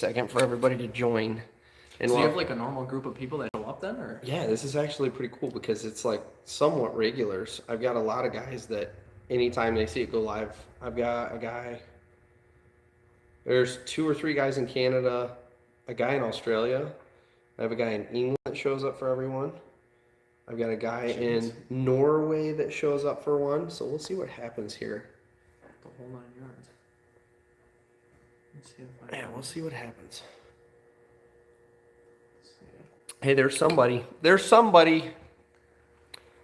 second for everybody to join. And so you have like a normal group of people that show up then, or? Yeah, this is actually pretty cool because it's like somewhat regulars. I've got a lot of guys that anytime they see it go live, I've got a guy. There's 2 or 3 guys in Canada, a guy in Australia. I have a guy in England that shows up for everyone. I've got a guy in Norway that shows up for one. So we'll see what happens here. The whole 9 yards. Let's see if Yeah, we'll see what happens. Hey, there's somebody. There's somebody.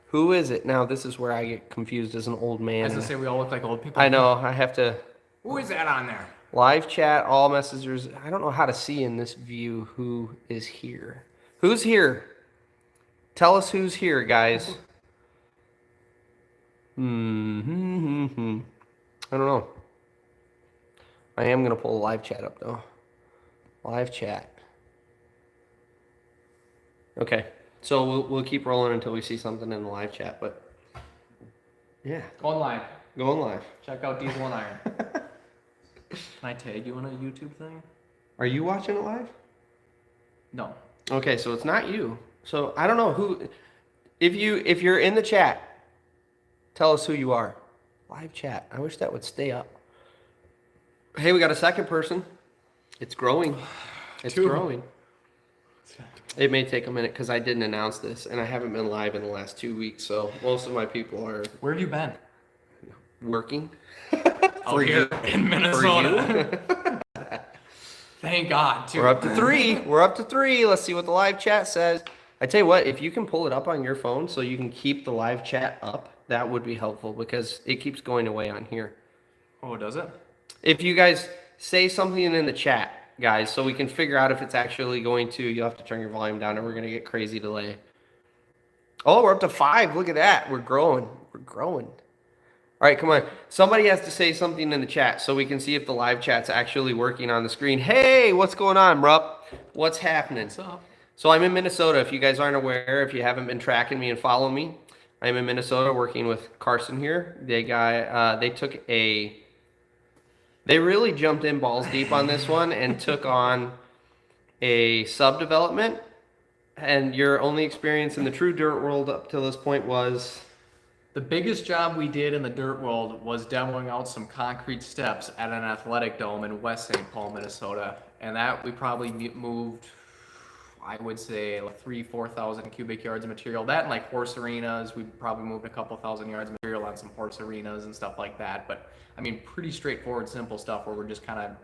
Who is it? Now, this is where I get confused as an old man. I was going to say we all look like old people. I know. I have to. Who is that on there? Live chat, all messengers. I don't know how to see in this view who is here. Who's here? Tell us who's here, guys. I don't know. I am going to pull a live chat up, though. Live chat. Okay. So we'll keep rolling until we see something in the live chat, but yeah. Going live. Going live. Check out Diesel and Iron. Can I tag you on a YouTube thing? Are you watching it live? No. Okay, so it's not you. So I don't know who. If you're in the chat, tell us who you are. Live chat. I wish that would stay up. Hey, we got a second person. It's growing. It's growing. It may take a minute because I didn't announce this, and I haven't been live in the last 2 weeks, so most of my people are. Where have you been? Working. For here in Minnesota. Thank God, too. We're up to 3. We're up to 3. Let's see what the live chat says. I tell you what, if you can pull it up on your phone so you can keep the live chat up, that would be helpful because it keeps going away on here. Oh, does it? If you guys say something in the chat, guys, so we can figure out if it's actually going to, you'll have to turn your volume down or we're going to get crazy delay. Oh, we're up to 5. Look at that. We're growing. We're growing. All right, come on. Somebody has to say something in the chat so we can see if the live chat's actually working on the screen. Hey, what's going on, Rupp? What's happening? What's up? So I'm in Minnesota. If you guys aren't aware, if you haven't been tracking me and following me, I'm in Minnesota working with Carson here. They really jumped in balls deep on this one and took on a sub-development. And your only experience in the true dirt world up till this point was? The biggest job we did in the dirt world was demoing out some concrete steps at an athletic dome in West St. Paul, Minnesota. And that we probably moved, I would say, like 3,000-4,000 cubic yards of material. That and like horse arenas, we probably moved a couple thousand yards of material on some horse arenas and stuff like that. But I mean, pretty straightforward, simple stuff where we're just kind of,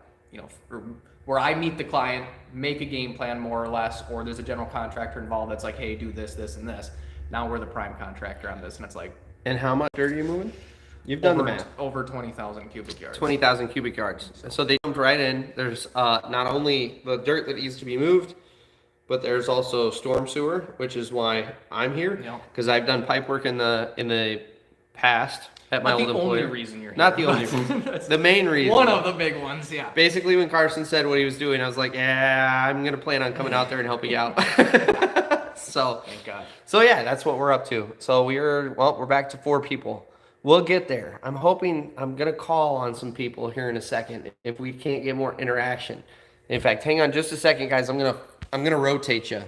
where I meet the client, make a game plan more or less, or there's a general contractor involved that's like, hey, do this, this, and this. Now we're the prime contractor on this, and it's like. And how much dirt are you moving? You've done the math. Over 20,000 cubic yards. 20,000 cubic yards. So they jumped right in. There's not only the dirt that needs to be moved, but there's also storm sewer, which is why I'm here. Because I've done pipe work in the past at my old employer. Not the only reason you're here. Not the only reason. The main reason. One of the big ones, yeah. Basically, when Carson said what he was doing, I was like, yeah, I'm going to plan on coming out there and helping out. So, thank God. So yeah, that's what we're up to. So we're back to 4 people. We'll get there. I'm gonna call on some people here in a second if we can't get more interaction. In fact, hang on just a second, guys. I'm gonna rotate you.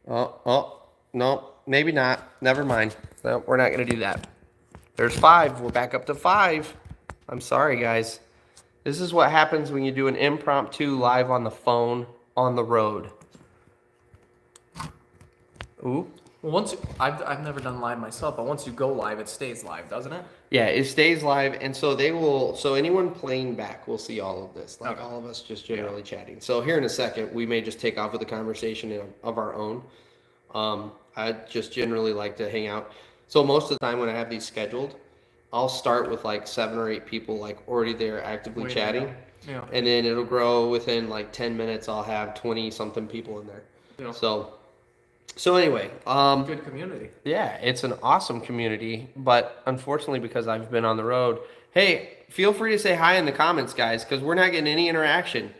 Oh, no, maybe not. Never mind. No, we're not gonna do that. There's 5. We're back up to 5. I'm sorry, guys. This is what happens when you do an impromptu live on the phone on the road. Ooh. Well, I've never done live myself, but once you go live, it stays live, doesn't it? Yeah, it stays live, and so so anyone playing back will see all of this, like all of us just generally chatting. So here in a second, we may just take off with a conversation of our own. I just generally like to hang out. So most of the time when I have these scheduled, I'll start with like 7 or 8 people like already there actively chatting. Yeah. And then it'll grow within like 10 minutes, I'll have 20 something people in there. Yeah. So anyway, good community. Yeah, it's an awesome community, but unfortunately because I've been on the road, hey, feel free to say hi in the comments, guys, because we're not getting any interaction.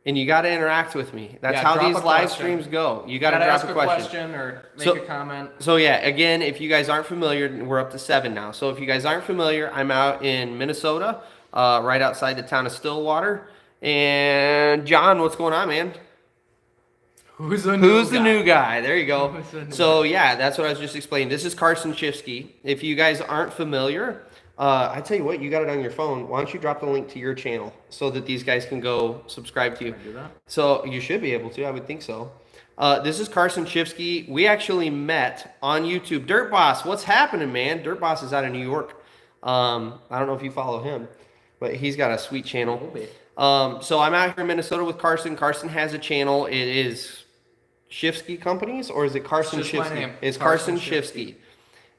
And you got to interact with me. That's how these live streams go. You got to drop a question or make a comment. So yeah, again, if you guys aren't familiar, we're up to 7 now. So if you guys aren't familiar, I'm out in Minnesota, right outside the town of Stillwater. And John, what's going on, man? Who's the new guy? There you go. Who's the new So yeah, that's what I was just explaining. This is Carson Schifsky. If you guys aren't familiar, I tell you what, you got it on your phone. Why don't you drop the link to your channel so that these guys can go subscribe to you? Can I do that? So you should be able to. I would think so. This is Carson Schifsky. We actually met on YouTube. Dirt Boss, what's happening, man? Dirt Boss is out of New York. I don't know if you follow him, but he's got a sweet channel. A little bit. So I'm out here in Minnesota with Carson. Carson has a channel. It is Schifsky Companies, or is it Carson It's just my Schifsky? name, It's Carson Carson Schifsky.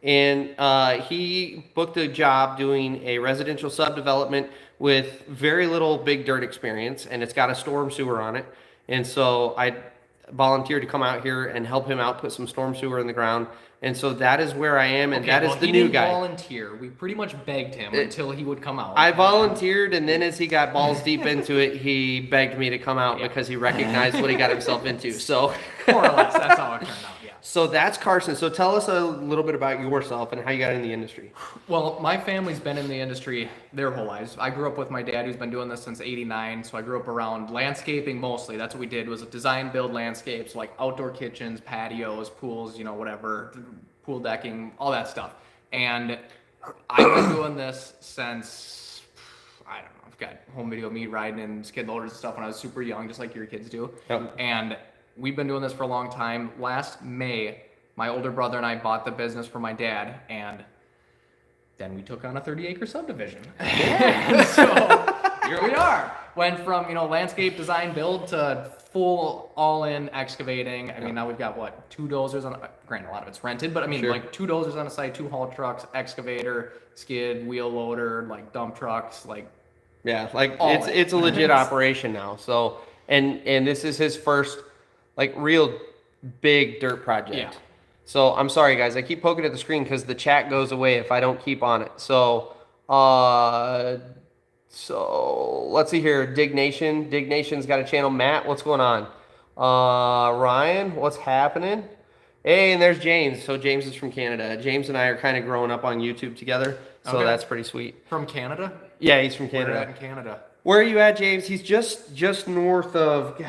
And he booked a job doing a residential subdevelopment with very little big dirt experience, and it's got a storm sewer on it. And so I volunteered to come out here and help him out, put some storm sewer in the ground. And so that is where I am, and that is the he new didn't guy. volunteer. We pretty much begged him until he would come out. I volunteered, and then as he got balls deep into it, he begged me to come out Yeah. because he recognized what he got himself into. So, More or less, that's how it turned out. Yeah. so that's Carson. So tell us a little bit about yourself and how you got in the industry. Well, my family's been in the industry their whole lives. I grew up with my dad, who's been doing this since '89. So I grew up around landscaping mostly. That's what we did, was design, build landscapes, like outdoor kitchens, patios, pools, whatever, pool decking, all that stuff. And I've been doing this since, I don't know, I've got home video of me riding in skid loaders and stuff when I was super young, just like your kids do. Yep. And we've been doing this for a long time. Last May, my older brother and I bought the business for my dad, and then we took on a 30-acre subdivision. And so here we are. Went from, landscape design build to full all-in excavating. I mean, now we've got what, 2 dozers on, granted a lot of it's rented, but I mean, Sure. like 2 dozers on a site, 2 haul trucks, excavator, skid, wheel loader, like dump trucks, like Yeah, like All it's a legit operation now. So, and this is his first like real big dirt project. Yeah. So I'm sorry guys, I keep poking at the screen because the chat goes away if I don't keep on it. So let's see here. Dig Nation's got a channel. Matt, what's going on? Ryan, what's happening? Hey, and there's James. So James is from Canada. James and I are kind of growing up on YouTube together. So Okay. that's pretty sweet. from Canada. Yeah, he's from Where Canada. at in Canada? Where are you at, James? He's just north of.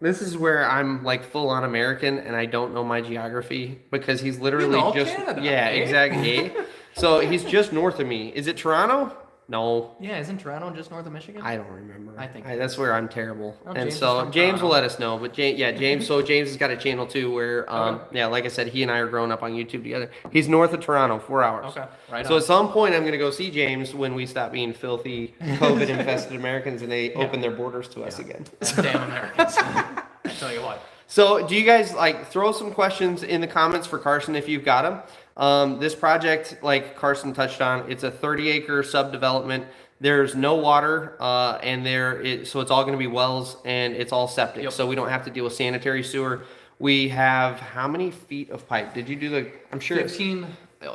This is where I'm like full on American, and I don't know my geography because he's literally know just. Canada, Yeah, eh? exactly. So he's just north of me. Is it Toronto? No, Yeah, isn't Toronto just north of Michigan? I don't remember. I think that's where I'm terrible. Oh, and James is so from James will Toronto. let us know. But James. So James has got a channel too, where Okay. yeah, like I said, he and I are growing up on YouTube together. He's north of Toronto, 4 hours. Okay, right So on. at some point, I'm gonna go see James when we stop being filthy, COVID-infested Americans, and they open their borders to us again. Damn Americans. I tell you what. So, do you guys like throw some questions in the comments for Carson if you've got them? This project, like Carson touched on, it's a 30-acre subdevelopment. There's no water, and so it's all going to be wells, and it's all septic. Yep. So we don't have to deal with sanitary sewer. We have how many feet of pipe? Did you do the? I'm sure it's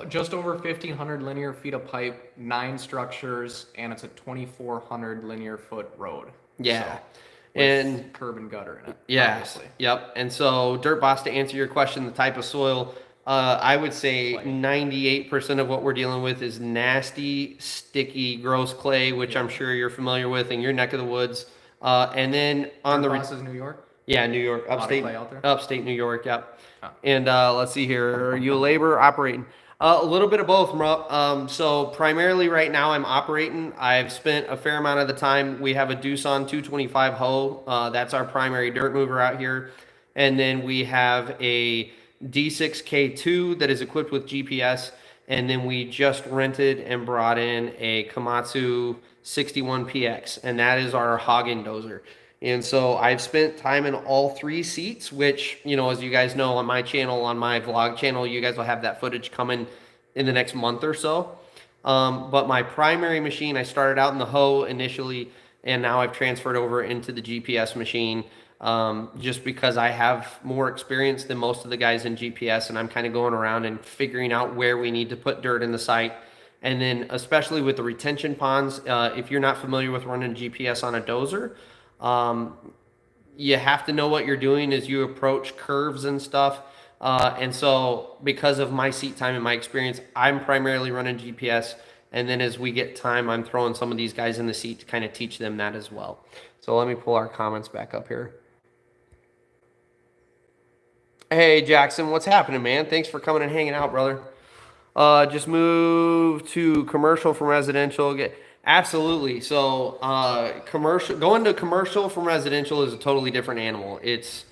just over 1,500 linear feet of pipe, 9 structures, and it's a 2,400 linear foot road. Yeah. So, And with curb and gutter in it. yeah, Obviously. yep. And so, Dirt Boss, to answer your question, the type of soil, I would say Clay. 98% of what we're dealing with is nasty, sticky, gross clay, which I'm sure you're familiar with in your neck of the woods. And then on the Boss is New York. yeah, New York, of upstate, clay out there? upstate New York, yep. Oh. And let's see here, are you a laborer operating? A little bit of both. So primarily right now I'm operating. I've spent a fair amount of the time. We have a Doosan 225 hoe. That's our primary dirt mover out here. And then we have a D6K2 that is equipped with GPS. And then we just rented and brought in a Komatsu 61PX, and that is our Hagen dozer. And so I've spent time in all 3 seats, which, as you guys know on my channel, on my vlog channel, you guys will have that footage coming in the next month or so. But my primary machine, I started out in the hoe initially, and now I've transferred over into the GPS machine just because I have more experience than most of the guys in GPS, and I'm kind of going around and figuring out where we need to put dirt in the site. And then especially with the retention ponds, if you're not familiar with running GPS on a dozer, you have to know what you're doing as you approach curves and stuff. And so because of my seat time and my experience, I'm primarily running GPS. And then as we get time, I'm throwing some of these guys in the seat to kind of teach them that as well. So let me pull our comments back up here. Hey, Jackson, what's happening, man? Thanks for coming and hanging out, brother. Just move to commercial from residential. Absolutely. So, going to commercial from residential is a totally different animal. It's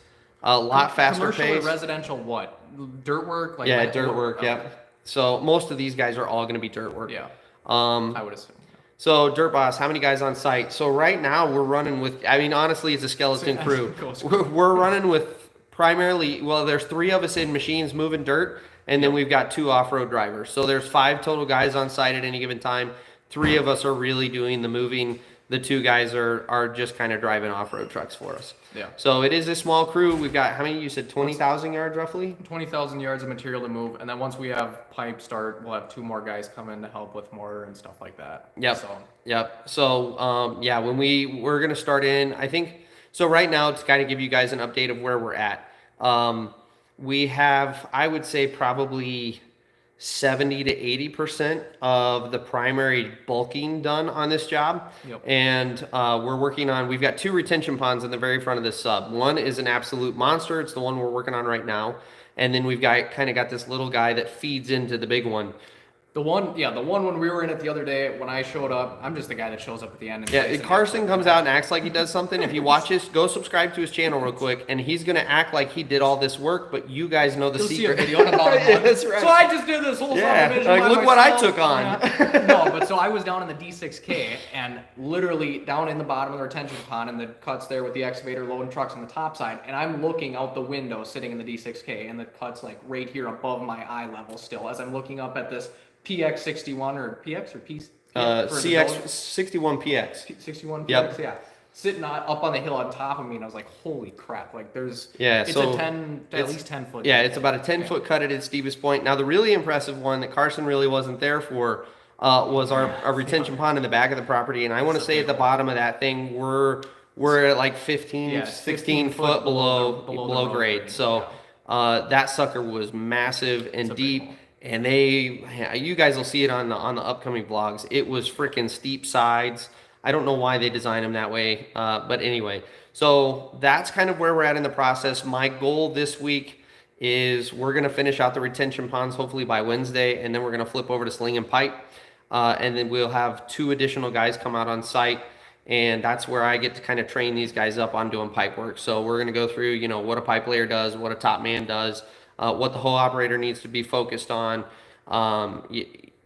a lot faster Commercial paced. or residential what? Dirt work? Yeah, dirt work, yeah. So most of these guys are all going to be dirt work. Yeah. I would assume. So, Dirt Boss, how many guys on site? So right now we're running with, I mean, honestly, it's a skeleton crew. We're running with primarily, well, there's 3 of us in machines moving dirt, and then we've got 2 off-road drivers. So there's 5 total guys on site at any given time. 3 of us are really doing the moving. The 2 guys are just kind of driving off-road trucks for us. Yeah. So it is a small crew. We've got, how many, you said 20,000 yards roughly? 20,000 yards of material to move, and then once we have pipe start, we'll have 2 more guys come in to help with mortar and stuff like that. Yep. So, yeah, when we're going to start in, I think, so right now to kind of give you guys an update of where we're at. We have, I would say, probably 70 to 80% of the primary bulking done on this job. Yep. And we're working on, we've got 2 retention ponds in the very front of this sub. One is an absolute monster. It's the one we're working on right now. And then we've got this little guy that feeds into the big one. The one when we were in it the other day, when I showed up, I'm just the guy that shows up at the end. And Yeah, Carson comes out and acts like he does something. If you watch this, go subscribe to his channel real quick, and he's going to act like he did all this work, but you guys know the You'll secret. See a video in about a month. Yeah, that's right. So I just did this whole subdivision like, by look what I myself. took on. Yeah. No, but so I was down in the D6K, and literally down in the bottom of the retention pond, and the cuts there with the excavator loading trucks on the top side, and I'm looking out the window sitting in the D6K, and the cut's like right here above my eye level still, as I'm looking up at this PX61 or PX or P? CX 61 PX. 61 Yep. PX, yeah. Sitting up on the hill on top of me, and I was like, holy crap, like there's, at least 10 foot. Yeah, it's about a 10-foot cut at its steepest point. Now, the really impressive one that Carson really wasn't there for was our retention pond in the back of the property. And I want to say at the bottom of that thing, we're at like 16 foot below grade. So that sucker was massive and deep. And you guys will see it on the upcoming vlogs. It was freaking steep sides. I don't know why they designed them that way, but anyway. So that's kind of where we're at in the process. My goal this week is we're going to finish out the retention ponds hopefully by Wednesday, and then we're going to flip over to sling and pipe, and then we'll have 2 additional guys come out on site, and that's where I get to kind of train these guys up on doing pipe work. So we're going to go through, what a pipe layer does, what a top man does, what the whole operator needs to be focused on,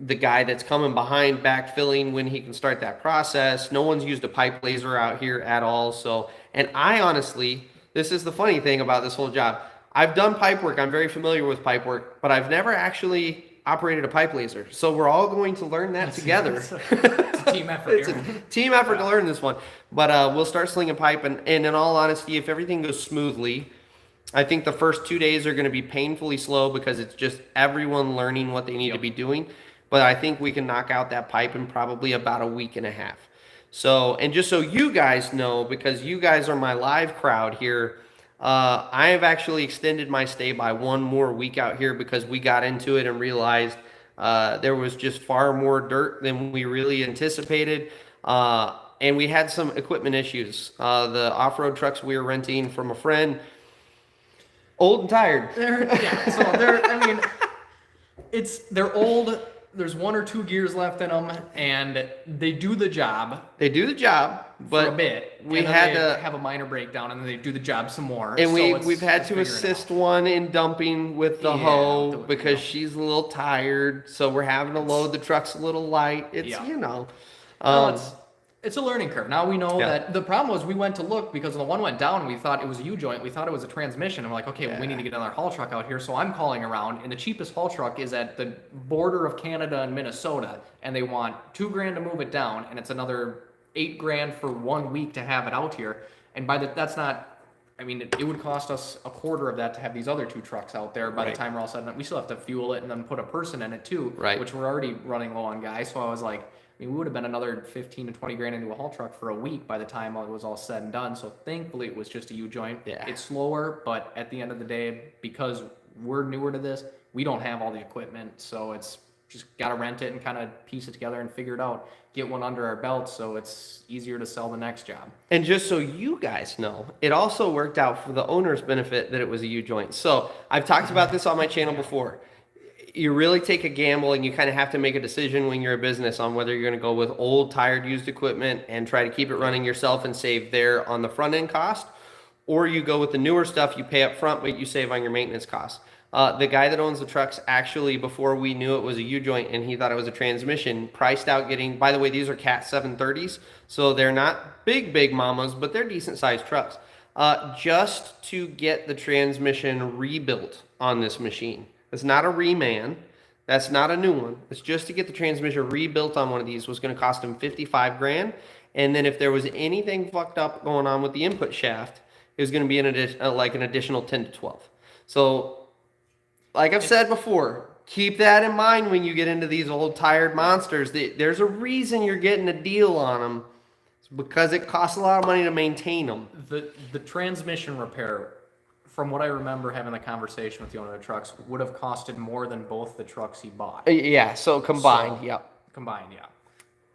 the guy that's coming behind backfilling when he can start that process. No one's used a pipe laser out here at all. So, and I honestly, this is the funny thing about this whole job. I've done pipe work. I'm very familiar with pipe work, but I've never actually operated a pipe laser. So we're all going to learn that together. It's a team effort. It's a team effort to learn this one. But we'll start slinging pipe. And in all honesty, if everything goes smoothly, I think the first 2 days are going to be painfully slow because it's just everyone learning what they need to be doing. But I think we can knock out that pipe in probably about a week and a half. So, and just so you guys know, because you guys are my live crowd here, I have actually extended my stay by 1 more week out here because we got into it and realized there was just far more dirt than we really anticipated. And we had some equipment issues. The off-road trucks we were renting from a friend, old and tired. They're old. There's 1 or 2 gears left in them, and they do the job. They do the job, but for a bit. We had to have a minor breakdown, and then they do the job some more. And we've had to assist one in dumping with the hoe because she's a little tired. So we're having to load the trucks a little light. It's It's a learning curve. Now we know that the problem was we went to look because the one went down and we thought it was a U-joint. We thought it was a transmission. And we're like, okay, well, we need to get another haul truck out here. So I'm calling around, and the cheapest haul truck is at the border of Canada and Minnesota, and they want $2,000 to move it down, and it's another $8,000 for 1 week to have it out here. And that's not, I mean, it would cost us a quarter of that to have these other 2 trucks out there by the time we're all set up. We still have to fuel it and then put a person in it too, which we're already running low on guys. So I was like, I mean, we would have been another 15 to 20 grand into a haul truck for a week by the time it was all said and done. So thankfully it was just a U-joint. Yeah. It's slower, but at the end of the day, because we're newer to this, we don't have all the equipment. So it's just got to rent it and kind of piece it together and figure it out. Get one under our belt so it's easier to sell the next job. And just so you guys know, it also worked out for the owner's benefit that it was a U-joint. So I've talked about this on my channel before. You really take a gamble and you kind of have to make a decision when you're a business on whether you're going to go with old, tired, used equipment and try to keep it running yourself and save there on the front end cost, or you go with the newer stuff you pay up front, but you save on your maintenance costs. The guy that owns the trucks actually, before we knew it was a U-joint and he thought it was a transmission, priced out getting, by the way, these are Cat 730s, so they're not big mamas, but they're decent sized trucks, just to get the transmission rebuilt on this machine. It's not a reman. That's not a new one. It's just to get the transmission rebuilt on one of these was going to cost him 55 grand. And then if there was anything fucked up going on with the input shaft, it was going to be an additional 10 to 12. So, like I've said before, keep that in mind when you get into these old tired monsters. There's a reason you're getting a deal on them. It's because it costs a lot of money to maintain them. The transmission repair, from what I remember having the conversation with the owner of the trucks, would have costed more than both the trucks he bought. Yeah, so combined, yep. Combined, yeah.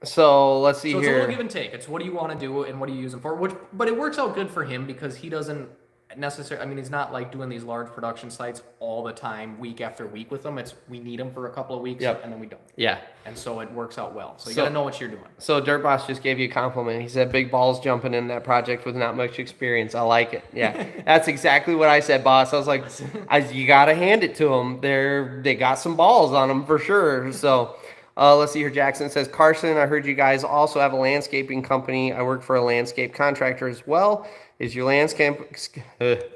So let's see so here. It's a little give and take. It's what do you want to do and what do you use them for? But it works out good for him because he doesn't necessarily. I mean, he's not like doing these large production sites all the time, week after week with them. It's we need them for a couple of weeks, and then we don't. Yeah. And so it works out well. So you got to know what you're doing. So Dirt Boss just gave you a compliment. He said, "Big balls jumping in that project with not much experience." I like it. Yeah, that's exactly what I said, boss. I was like, you got to hand it to them. They got some balls on them for sure. So. Let's see here. Jackson says, Carson, I heard you guys also have a landscaping company. I work for a landscape contractor as well. Is your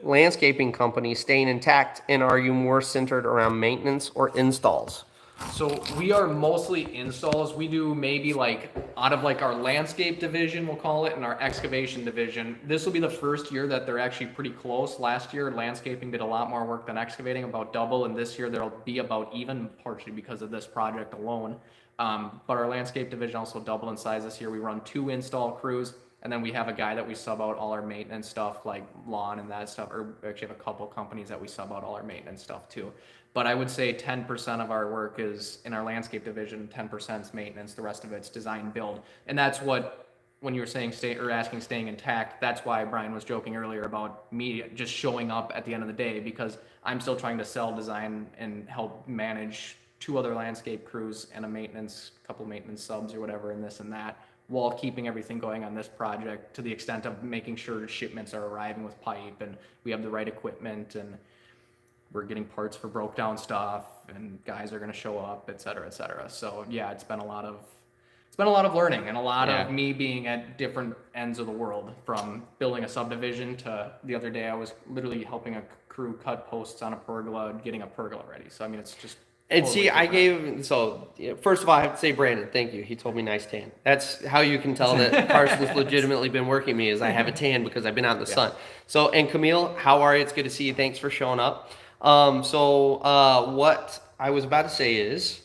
landscaping company staying intact, and are you more centered around maintenance or installs? So we are mostly installs. We do maybe like out of like our landscape division, we'll call it, and our excavation division. This will be the first year that they're actually pretty close. Last year, landscaping did a lot more work than excavating, about double, and this year there'll be about even, partially because of this project alone. But our landscape division also doubled in size this year. We run 2 install crews, and then we have a guy that we sub out all our maintenance stuff, like lawn and that stuff, or actually have a couple companies that we sub out all our maintenance stuff to. But I would say 10% of our work is in our landscape division, 10% is maintenance, the rest of it's design build. And that's what, when you were saying asking staying intact, that's why Brian was joking earlier about me just showing up at the end of the day, because I'm still trying to sell design and help manage 2 other landscape crews and a couple maintenance subs or whatever, and this and that, while keeping everything going on this project to the extent of making sure shipments are arriving with pipe and we have the right equipment and we're getting parts for broke down stuff and guys are going to show up, et cetera, et cetera. So yeah, it's been a lot of learning and a lot of me being at different ends of the world, from building a subdivision to the other day I was literally helping a crew cut posts on a pergola and getting a pergola ready. So I mean, it's just and totally different. First of all, I have to say, Brandon, thank you. He told me nice tan. That's how you can tell that Carson's legitimately been working me, is I have a tan because I've been out in the sun. So, and Camille, how are you? It's good to see you. Thanks for showing up. What I was about to say is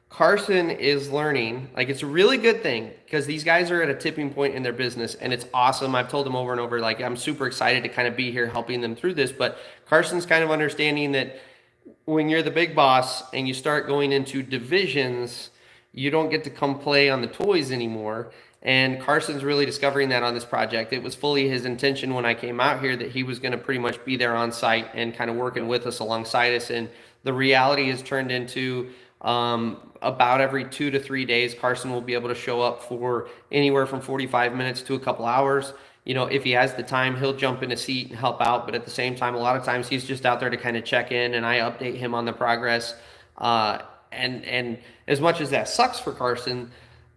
Carson is learning. Like, it's a really good thing because these guys are at a tipping point in their business, and it's awesome. I've told them over and over, like, I'm super excited to kind of be here helping them through this, but Carson's kind of understanding that when you're the big boss and you start going into divisions, you don't get to come play on the toys anymore. And Carson's really discovering that on this project. It was fully his intention when I came out here that he was going to pretty much be there on site and kind of working with us alongside us. And the reality has turned into about every 2 to 3 days, Carson will be able to show up for anywhere from 45 minutes to a couple hours. You know, if he has the time, he'll jump in a seat and help out. But at the same time, a lot of times he's just out there to kind of check in, and I update him on the progress. And as much as that sucks for Carson,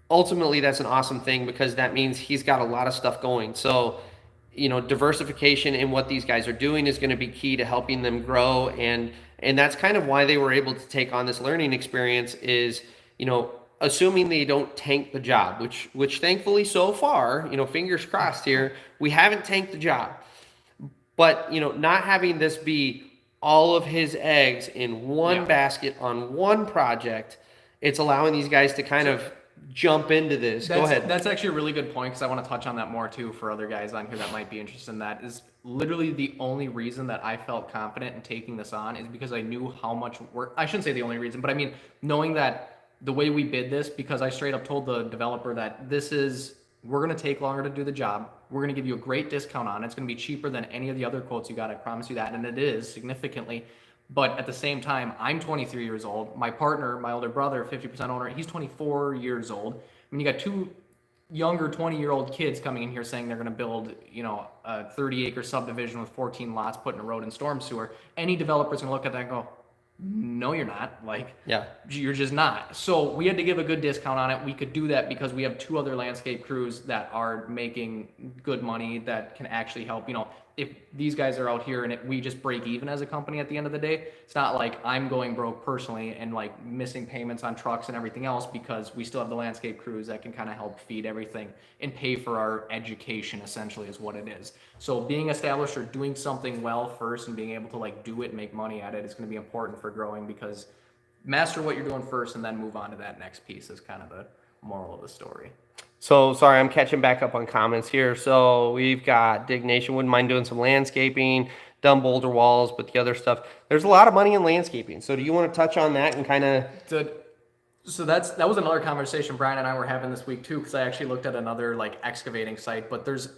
ultimately that's an awesome thing because that means he's got a lot of stuff going. So, you know, diversification in what these guys are doing is going to be key to helping them grow. And that's kind of why they were able to take on this learning experience is, you know, assuming they don't tank the job, which thankfully so far, you know, fingers crossed here, we haven't tanked the job. But, you know, not having this be all of his eggs in one basket on one project, it's allowing these guys to kind of jump into this. Go ahead. That's actually a really good point because I want to touch on that more too for other guys on here that might be interested in that. Is literally the only reason that I felt confident in taking this on is because I knew how much work, I shouldn't say the only reason, but I mean, knowing that the way we bid this, because I straight up told the developer that we're going to take longer to do the job. We're going to give you a great discount on it. It's going to be cheaper than any of the other quotes you got. I promise you that. And it is significantly. But at the same time, I'm 23 years old. My partner, my older brother, 50% owner, he's 24 years old. I mean, you got two younger 20-year-old kids coming in here saying they're going to build, a 30-acre subdivision with 14 lots, putting a road and storm sewer. Any developer's going to look at that and go, no, you're not. Yeah. You're just not. So we had to give a good discount on it. We could do that because we have two other landscape crews that are making good money that can actually help. If these guys are out here and we just break even as a company at the end of the day, it's not like I'm going broke personally and like missing payments on trucks and everything else, because we still have the landscape crews that can kind of help feed everything and pay for our education, essentially, is what it is. So being established or doing something well first and being able to like do it and make money at it is going to be important for growing, because master what you're doing first and then move on to that next piece is kind of the moral of the story. So, sorry, I'm catching back up on comments here. So, we've got Dig Nation, wouldn't mind doing some landscaping, done boulder walls, but the other stuff, there's a lot of money in landscaping. So, do you want to touch on that and kind of... So that was another conversation Brian and I were having this week too, because I actually looked at another like excavating site, but there's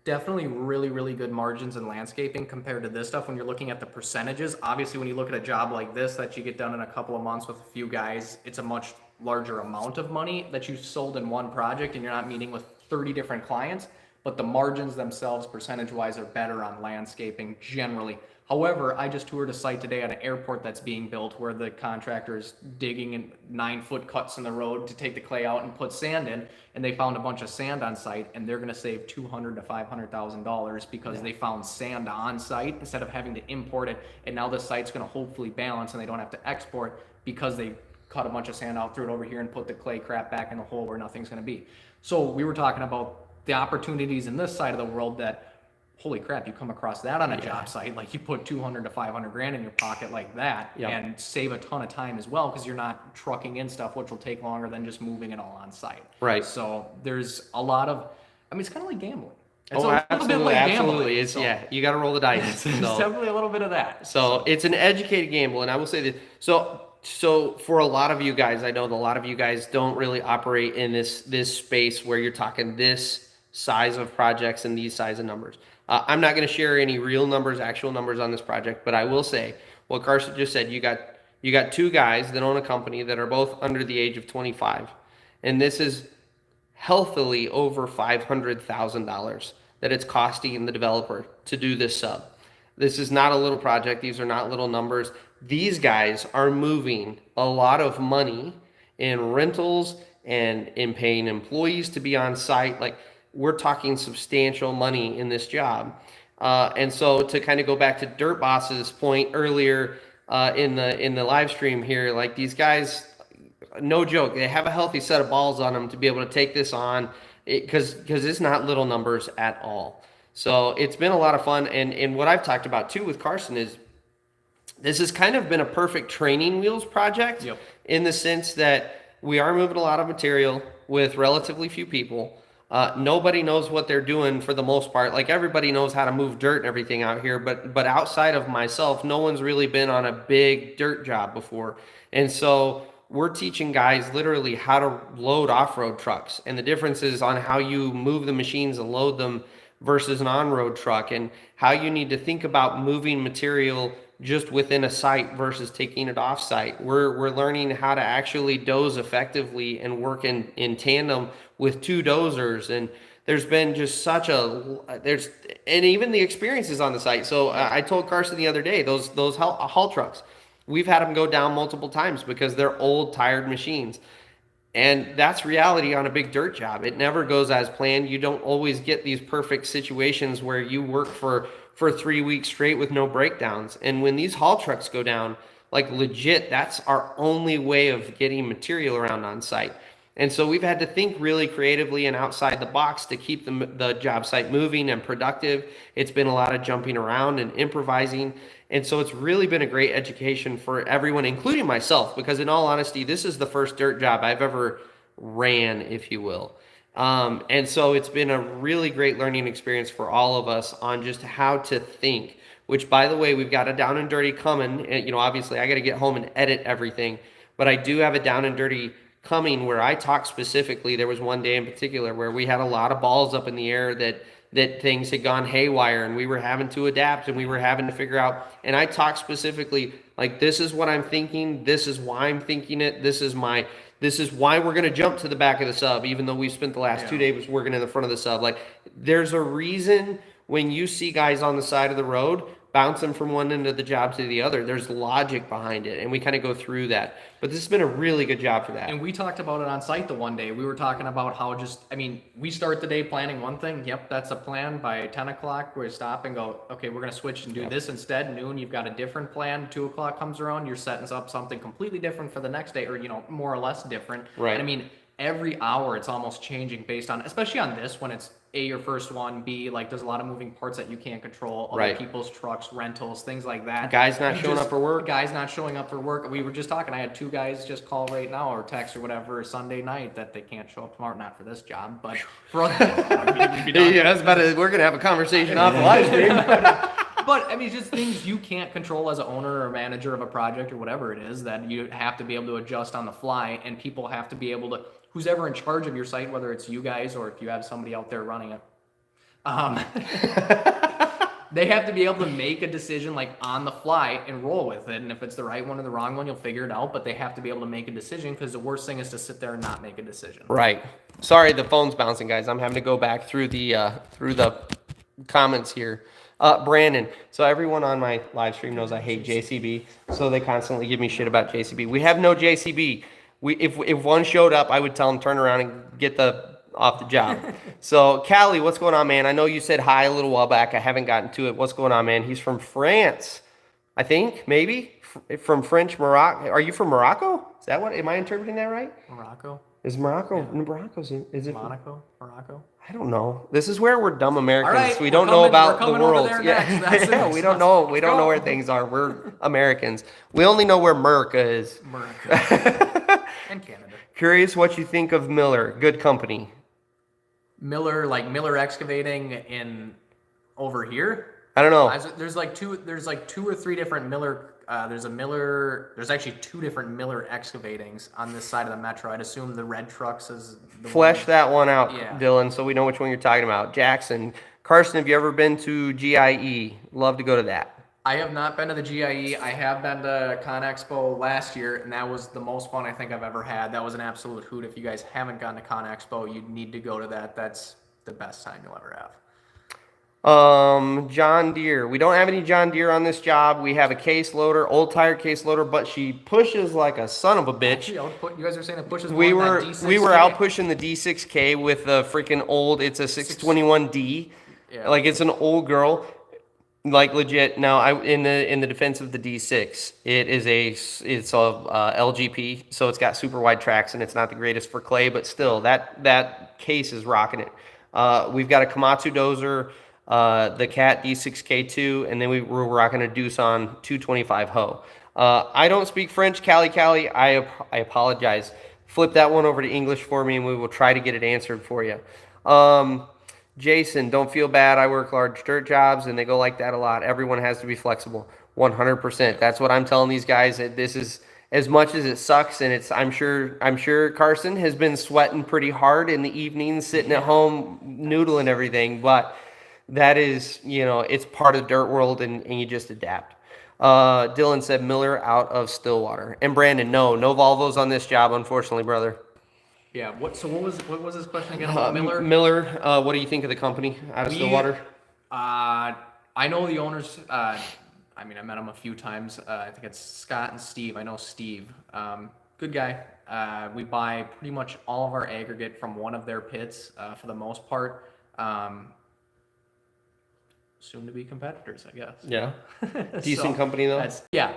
definitely really, really good margins in landscaping compared to this stuff when you're looking at the percentages. Obviously, when you look at a job like this that you get done in a couple of months with a few guys, it's a much larger amount of money that you've sold in one project, and you're not meeting with 30 different clients, but the margins themselves percentage-wise are better on landscaping generally. However, I just toured a site today at an airport that's being built where the contractor is digging in 9-foot cuts in the road to take the clay out and put sand in, and they found a bunch of sand on site, and they're going to save $200,000 to $500,000 because they found sand on site instead of having to import it, and now the site's going to hopefully balance and they don't have to export because they cut a bunch of sand out, threw it over here, and put the clay crap back in the hole where nothing's going to be. So we were talking about the opportunities in this side of the world that, holy crap, you come across that on a job site, like you put 200 to 500 grand in your pocket like that, and save a ton of time as well, because you're not trucking in stuff, which will take longer than just moving it all on site. Right. So there's a lot of, it's kind of like gambling. It's absolutely. It's, so, you got to roll the dice. There's definitely a little bit of that. So it's an educated gamble, and I will say that. So for a lot of you guys, I know that a lot of you guys don't really operate in this space where you're talking this size of projects and these size of numbers. I'm not going to share any real numbers, actual numbers on this project, but I will say what Carson just said. You got two guys that own a company that are both under the age of 25, and this is healthily over $500,000 that it's costing the developer to do this sub. This is not a little project. These are not little numbers. These guys are moving a lot of money in rentals and in paying employees to be on site. Like, we're talking substantial money in this job. And so to kind of go back to Dirt Boss's point earlier in the live stream here, like, these guys, no joke, they have a healthy set of balls on them to be able to take this on, because it's not little numbers at all. So it's been a lot of fun. And what I've talked about too with Carson is this has kind of been a perfect training wheels project. Yep. In the sense that we are moving a lot of material with relatively few people. Nobody knows what they're doing for the most part. Like, everybody knows how to move dirt and everything out here, but outside of myself, no one's really been on a big dirt job before. And so we're teaching guys literally how to load off-road trucks, and the differences on how you move the machines and load them versus an on-road truck, and how you need to think about moving material just within a site versus taking it off site. We're learning how to actually doze effectively and work in tandem with two dozers. And there's been just and even the experiences on the site. So I told Carson the other day, those haul trucks, we've had them go down multiple times because they're old, tired machines. And that's reality on a big dirt job. It never goes as planned. You don't always get these perfect situations where you work for 3 weeks straight with no breakdowns. And when these haul trucks go down, like, legit, that's our only way of getting material around on site. And so we've had to think really creatively and outside the box to keep the job site moving and productive. It's been a lot of jumping around and improvising. And so it's really been a great education for everyone, including myself, because in all honesty, this is the first dirt job I've ever ran, if you will. And so it's been a really great learning experience for all of us on just how to think, which, by the way, we've got a Down and Dirty coming. And, obviously I got to get home and edit everything, But I do have a down and dirty coming where I talked specifically. There was one day in particular where we had a lot of balls up in the air that things had gone haywire and we were having to adapt and we were having to figure out. And I talked specifically like, this is what I'm thinking. This is why I'm thinking it. This is why we're going to jump to the back of the sub, even though we've spent the last 2 days working in the front of the sub. Like, there's a reason when you see guys on the side of the road bouncing from one end of the job to the other, there's logic behind it. And we kind of go through that. But this has been a really good job for that. And we talked about it on site the one day. We were talking about how we start the day planning one thing. Yep, that's a plan. By 10 o'clock, we stop and go, okay, we're going to switch and do this instead. Noon, you've got a different plan. 2 o'clock comes around, you're setting up something completely different for the next day, or, more or less different. Right. And every hour it's almost changing based on, especially on this, when it's A, your first one, B, like there's a lot of moving parts that you can't control, other people's trucks, rentals, things like that. Guys not showing up for work. Guys not showing up for work. We were just talking, I had 2 guys just call right now or text or whatever Sunday night that they can't show up tomorrow, not for this job, but for other we're going to have a conversation off the live stream. But just things you can't control as an owner or manager of a project or whatever it is that you have to be able to adjust on the fly, and people have to be able to, who's ever in charge of your site, whether it's you guys or if you have somebody out there running it, they have to be able to make a decision like on the fly and roll with it. And if it's the right one or the wrong one, you'll figure it out. But they have to be able to make a decision, because the worst thing is to sit there and not make a decision. Right. Sorry, the phone's bouncing, guys. I'm having to go back through the comments here. Brandon, so everyone on my live stream knows I hate JCB, so they constantly give me shit about JCB. We have no JCB. If one showed up, I would tell them turn around and get off the job. So, Callie, what's going on, man? I know you said hi a little while back. I haven't gotten to it. What's going on, man? He's from France, I think, maybe from French Morocco. Are you from Morocco? Is that what? Am I interpreting that right? Morocco. Is Morocco? Yeah. Morocco's is it Morocco? I don't know. This is where we're dumb Americans. Right, we don't know about the world. Yeah, we don't know. We don't know where things are. We're Americans. We only know where America is. And Canada. Curious what you think of Miller. Good company. Miller Excavating in over here. I don't know. There's like 2 or 3 different Miller. There's actually 2 different Miller Excavatings on this side of the metro. I'd assume the red trucks is the Flesh that one out, yeah. Dylan, so we know which one you're talking about. Jackson. Carson, have you ever been to GIE? Love to go to that. I have not been to the GIE. I have been to ConExpo last year, and that was the most fun I think I've ever had. That was an absolute hoot. If you guys haven't gone to ConExpo, you need to go to that. That's the best time you'll ever have. John Deere. We don't have any John Deere on this job. We have a case loader, old tire case loader, but she pushes like a son of a bitch. You guys are saying it pushes we more were than D6K? We were out pushing the D6K with the freaking old. It's a 621D. Yeah. Like it's an old girl. Like legit. Now, in the defense of the D6, it's a LGP, so it's got super wide tracks and it's not the greatest for clay, but still that case is rocking it. We've got a Komatsu dozer. The Cat D6K2, and then we're rocking a Doosan 225 hoe. I don't speak French, Callie. I apologize. Flip that one over to English for me, and we will try to get it answered for you. Jason, don't feel bad. I work large dirt jobs, and they go like that a lot. Everyone has to be flexible. 100%. That's what I'm telling these guys. That this is, as much as it sucks, and I'm sure Carson has been sweating pretty hard in the evenings, sitting at home noodling everything, but that is, it's part of the dirt world, and you just adapt. Dylan said Miller out of Stillwater. And Brandon, no Volvos on this job, unfortunately, brother. Yeah. What was his question again about Miller? Miller, what do you think of the company out of Stillwater? I know the owners. I met him a few times. I think it's Scott and Steve. I know Steve. Good guy. We buy pretty much all of our aggregate from one of their pits for the most part. Soon to be competitors, I guess. Yeah. Decent company though.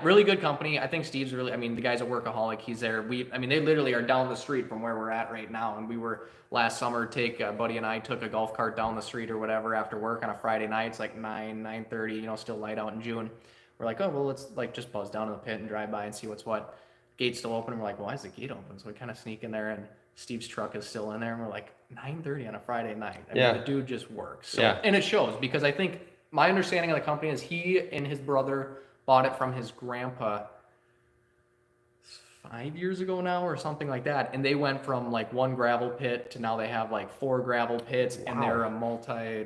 Really good company. I think Steve's really, the guy's a workaholic. He's there. They literally are down the street from where we're at right now. And we were last summer, buddy and I took a golf cart down the street or whatever after work on a Friday night. It's like 9:30, still light out in June. We're like, oh, well, let's just buzz down to the pit and drive by and see what's what. Gate's still open. And we're like, well, why is the gate open? So we kind of sneak in there, and Steve's truck is still in there. And we're like, 9:30 on a Friday night. The dude just works. So, yeah. And it shows, because I think my understanding of the company is he and his brother bought it from his grandpa 5 years ago now or something like that, and they went from like one gravel pit to now they have like 4 gravel pits, and they're a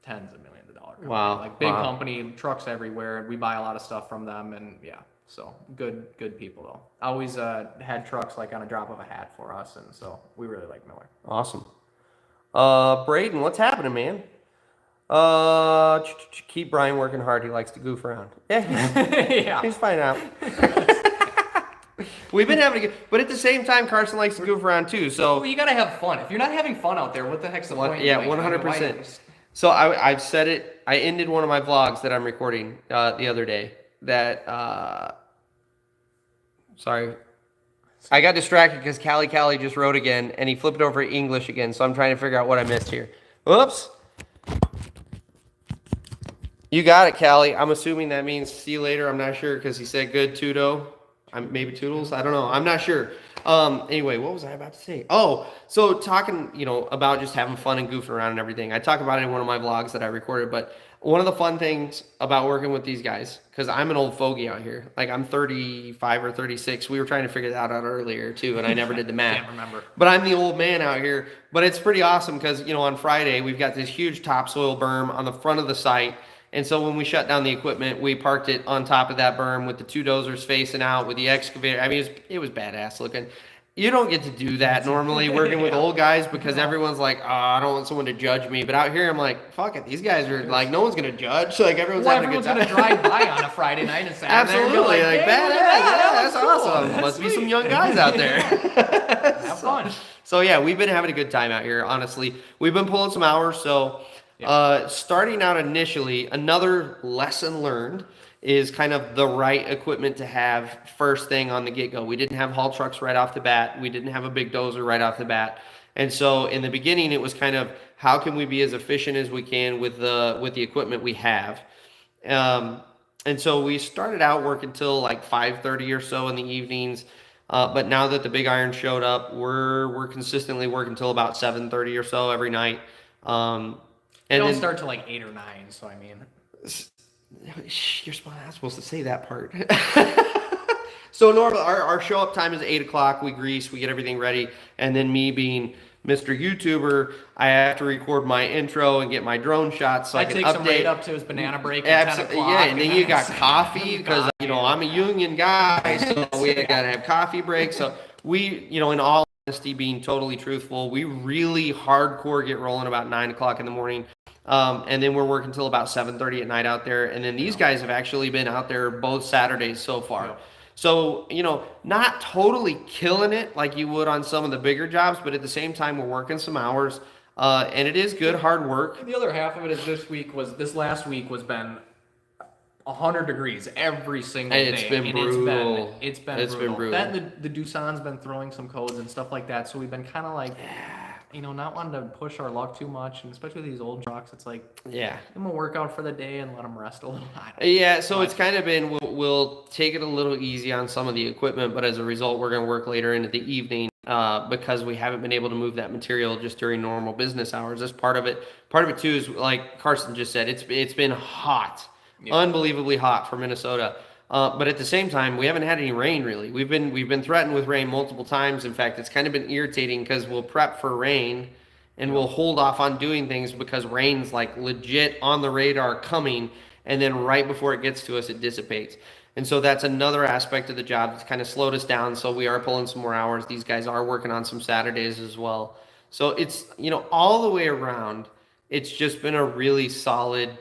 tens of millions of dollar company. Wow. Like big company, trucks everywhere. We buy a lot of stuff from them, and yeah, so good people though. Always had trucks like on a drop of a hat for us, and so we really like Miller. Awesome. Braden, what's happening, man? Keep Brian working hard. He likes to goof around. Yeah, Yeah. he's fine out. We've been having a good, but at the same time, Carson likes to goof around too. So Well, you gotta have fun. If you're not having fun out there, what the heck's the point? yeah, Like, 100%. So I've said it. I ended one of my vlogs that I'm recording the other day. That sorry, I got distracted because Callie just wrote again, and he flipped over to English again. So I'm trying to figure out what I missed here. Whoops. You got it, Callie. I'm assuming that means see you later. I'm not sure because he said good Tudo. Maybe Toodles. I don't know. I'm not sure. Anyway, what was I about to say? Oh, so talking, about just having fun and goofing around and everything. I talk about it in one of my vlogs that I recorded, but one of the fun things about working with these guys, because I'm an old fogey out here. Like I'm 35 or 36. We were trying to figure that out earlier too, and I never did the math. Can't remember. But I'm the old man out here. But it's pretty awesome because, on Friday, we've got this huge topsoil berm on the front of the site. And so when we shut down the equipment, we parked it on top of that berm with the 2 dozers facing out with the excavator. I mean, it was badass looking. You don't get to do that normally working with old guys because everyone's like, oh, I don't want someone to judge me. But out here, I'm like, fuck it. These guys are like, no one's going to judge. Like everyone's having a good time. Everyone's going to drive by on a Friday night and Saturday. Absolutely. Like, hey, badass. Yeah, that's awesome. That's Must sweet. be some young guys out there. Have fun. So yeah, we've been having a good time out here, honestly. We've been pulling some hours, so starting out initially, another lesson learned is kind of the right equipment to have first thing on the get-go. We didn't have haul trucks right off the bat. We didn't have a big dozer right off the bat. And so in the beginning, it was kind of how can we be as efficient as we can with the equipment we have. And so we started out working till like 5:30 or so in the evenings. But now that the big iron showed up, we're consistently working till about 7:30 or so every night. And don't then start till like 8 or 9. So I mean, you're not supposed to say that part. So normally our show up time is 8 o'clock. We grease, we get everything ready, and then me being Mr. YouTuber, I have to record my intro and get my drone shots so I can takes him update. right up to his banana break at 10 o'clock. Yeah, and then you got coffee because I'm a union guy, so we gotta have coffee breaks. So we, in all honesty, being totally truthful, we really hardcore get rolling about 9 o'clock in the morning. And then we're working till about 7:30 at night out there. And then these guys have actually been out there both Saturdays so far. Yep. So, not totally killing it like you would on some of the bigger jobs, but at the same time, we're working some hours. And it is good, hard work. The other half of it is this last week was been 100 degrees every single day. It's been brutal. It's been brutal. That the Doosan's been throwing some codes and stuff like that. So we've been kind of like, not wanting to push our luck too much, and especially with these old trucks, it's like, yeah, I'm gonna work out for the day and let them rest a little. Yeah, so it's kind of been we'll take it a little easy on some of the equipment, but as a result, we're gonna work later into the evening because we haven't been able to move that material just during normal business hours. That's part of it. Part of it too is like Carson just said, it's been hot, unbelievably hot for Minnesota. But at the same time, we haven't had any rain really. We've been threatened with rain multiple times. In fact, it's kind of been irritating because we'll prep for rain and we'll hold off on doing things because rain's like legit on the radar coming, and then right before it gets to us, it dissipates. And so that's another aspect of the job that's kind of slowed us down. So we are pulling some more hours. These guys are working on some Saturdays as well. So it's, all the way around, it's just been a really solid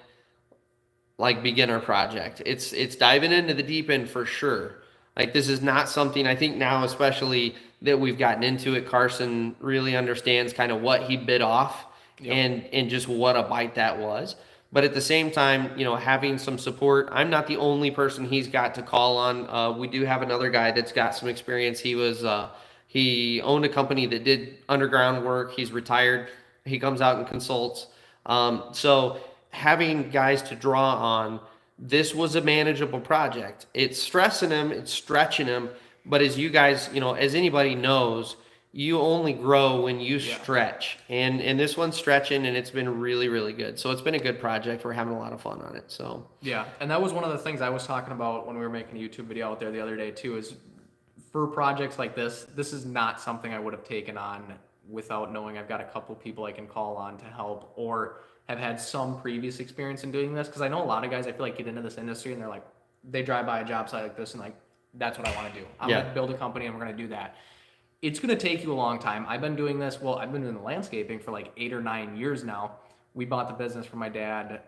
beginner project. It's diving into the deep end for sure. Like this is not something, I think now especially that we've gotten into it, Carson really understands kind of what he bit off and just what a bite that was. But at the same time, having some support, I'm not the only person he's got to call on. We do have another guy that's got some experience. He owned a company that did underground work. He's retired. He comes out and consults. So having guys to draw on, this was a manageable project. It's stressing him, it's stretching him, but as you guys, as anybody knows, you only grow when you stretch. And this one's stretching, and it's been really, really good. So it's been a good project. We're having a lot of fun on it. So yeah, and that was one of the things I was talking about when we were making a YouTube video out there the other day too, is for projects like this is not something I would have taken on without knowing I've got a couple people I can call on to help or have had some previous experience in doing this. Because I know a lot of guys I feel like get into this industry and they're like, they drive by a job site like this and like, that's what I want to do. I'm gonna build a company and we're gonna do that. It's gonna take you a long time. I've been doing this. Well, I've been doing the landscaping for like 8 or 9 years now. We bought the business from my dad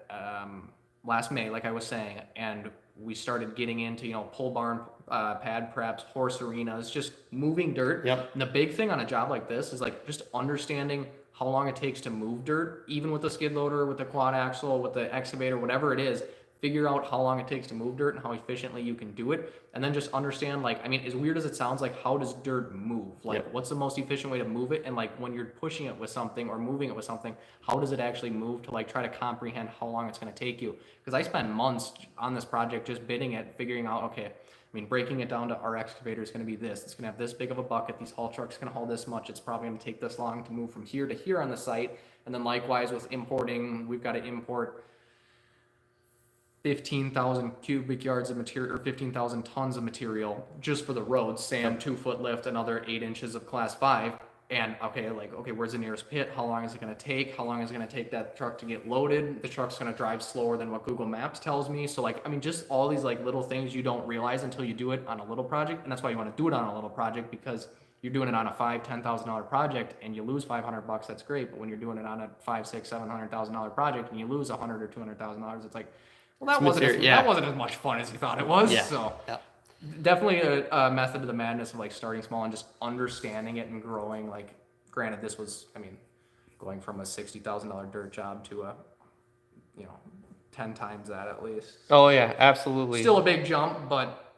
last May, like I was saying, and we started getting into pole barn pad preps, horse arenas, just moving dirt. Yep. And the big thing on a job like this is like just understanding how long it takes to move dirt, even with the skid loader, with the quad axle, with the excavator, whatever it is. Figure out how long it takes to move dirt and how efficiently you can do it, and then just understand, like, I mean, as weird as it sounds, like, how does dirt move? Like, what's the most efficient way to move it? And like, when you're pushing it with something or moving it with something, how does it actually move, to like try to comprehend how long it's going to take you? Because I spent months on this project just bidding it, figuring out, okay, I mean, breaking it down to our excavator is going to be this. It's going to have this big of a bucket. These haul trucks can haul this much. It's probably going to take this long to move from here to here on the site. And then likewise with importing, we've got to import 15,000 cubic yards of material, or 15,000 tons of material just for the roads, sand, 2-foot lift, another 8 inches of class 5. And okay, where's the nearest pit? How long is it going to take? How long is it going to take that truck to get loaded? The truck's going to drive slower than what Google Maps tells me. So like, I mean, just all these like little things you don't realize until you do it on a little project. And that's why you want to do it on a little project, because you're doing it on a $5,000-$10,000 project and you lose $500, that's great. But when you're doing it on a $500,000-$700,000 project and you lose $100,000 or $200,000, it's like, well, that wasn't as much fun as you thought it was. Yeah. So definitely a method of the madness of like starting small and just understanding it and growing. Like, granted, this was, I mean, going from a $60,000 dirt job to a, 10 times that at least. Oh yeah, absolutely. Still a big jump, but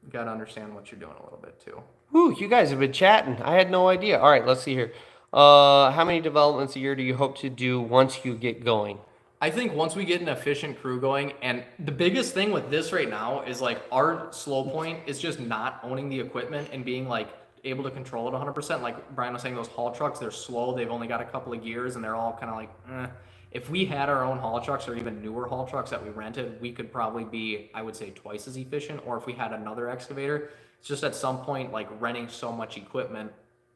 you got to understand what you're doing a little bit too. Whew, you guys have been chatting. I had no idea. All right, let's see here. How many developments a year do you hope to do once you get going? I think once we get an efficient crew going, and the biggest thing with this right now is like our slow point is just not owning the equipment and being like able to control it 100%. Like Brian was saying, those haul trucks, they're slow. They've only got a couple of gears and they're all kind of like, eh. If we had our own haul trucks or even newer haul trucks that we rented, we could probably be, I would say, twice as efficient. Or if we had another excavator, it's just at some point, like renting so much equipment,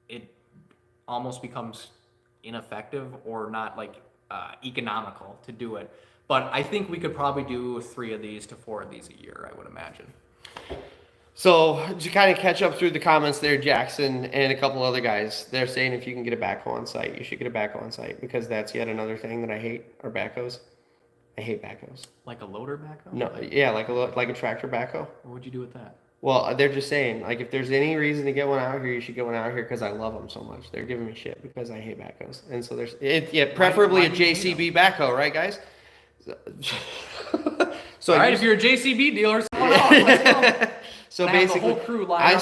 it almost becomes ineffective or not like economical to do it. But I think we could probably do 3 of these to 4 of these a year, I would imagine. So to kind of catch up through the comments there, Jackson and a couple other guys, they're saying if you can get a backhoe on site, you should get a backhoe on site, because that's yet another thing that I hate, are backhoes. I hate backhoes. Like a loader backhoe? No, yeah, like a tractor backhoe. What would you do with that? Well, they're just saying, like, if there's any reason to get one out here, you should get one out here, because I love them so much. They're giving me shit because I hate backhoes. And so preferably a JCB backhoe, right, guys? So all right, if you're a JCB dealer, let's go. So basically, the whole crew I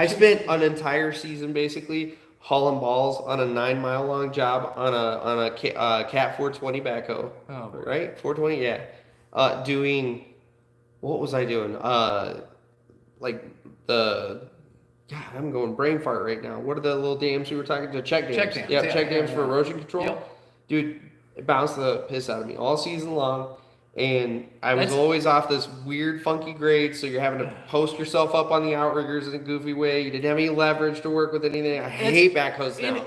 spent an entire season basically hauling balls on a 9-mile long job on a Cat 420 backhoe. Oh, right, 420, yeah. Doing, what was I doing? Like God, I'm going brain fart right now. What are the little dams we were talking to? Check dams. Yeah, check dams for erosion control. Yep. Dude, it bounced the piss out of me all season long. And I was always off this weird, funky grade, so you're having to post yourself up on the outriggers in a goofy way. You didn't have any leverage to work with anything. I hate backhoes now.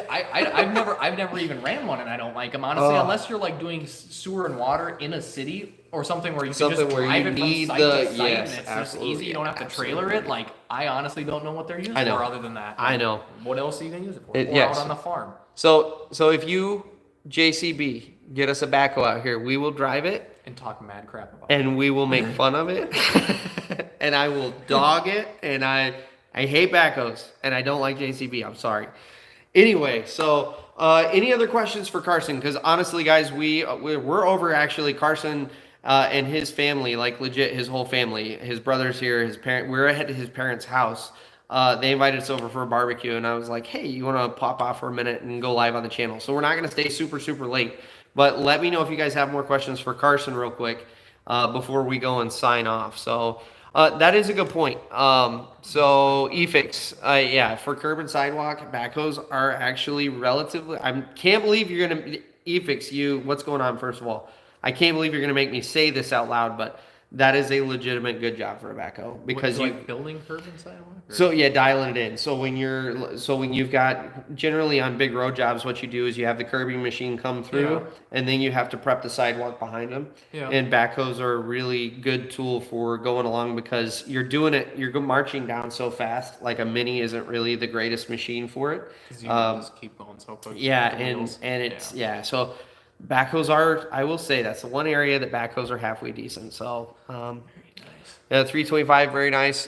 I've never even ran one, and I don't like them, honestly, unless you're like doing sewer and water in a city or something where you can just drive it from site to site, and it's just easy. You don't have to trailer it. Like, I honestly don't know what they're used for other than that. I know. What else are you going to use it for? Out on the farm. So if you, JCB, get us a backhoe out here, we will drive it. And talk mad crap about it. And we will make fun of it. And I will dog it. And I hate backhoes. And I don't like JCB. I'm sorry. Anyway, so any other questions for Carson? Because honestly, guys, we're over actually. Carson and his family, like legit his whole family. His brother's here. We're at his parents' house. They invited us over for a barbecue. And I was like, hey, you want to pop off for a minute and go live on the channel? So we're not going to stay super, super late. But let me know if you guys have more questions for Carson real quick before we go and sign off. So that is a good point. So EFIX, for curb and sidewalk, backhoes are actually relatively, I can't believe you're going to, EFIX, what's going on, first of all? I can't believe you're going to make me say this out loud, but that is a legitimate good job for a backhoe because you like building curb and sidewalk? Or? so yeah, dialing it in. So when you've got generally on big road jobs, what you do is you have the curbing machine come through, Yeah. and then you have to prep the sidewalk behind them. Yeah. And backhoes are a really good tool for going along because you're marching down so fast. Like a mini isn't really the greatest machine for it. 'Cause you just keep going so quick. Yeah, with the wheels. and it's so backhoes are, I will say that's the one area that backhoes are halfway decent. So Very nice. yeah, 325, very nice.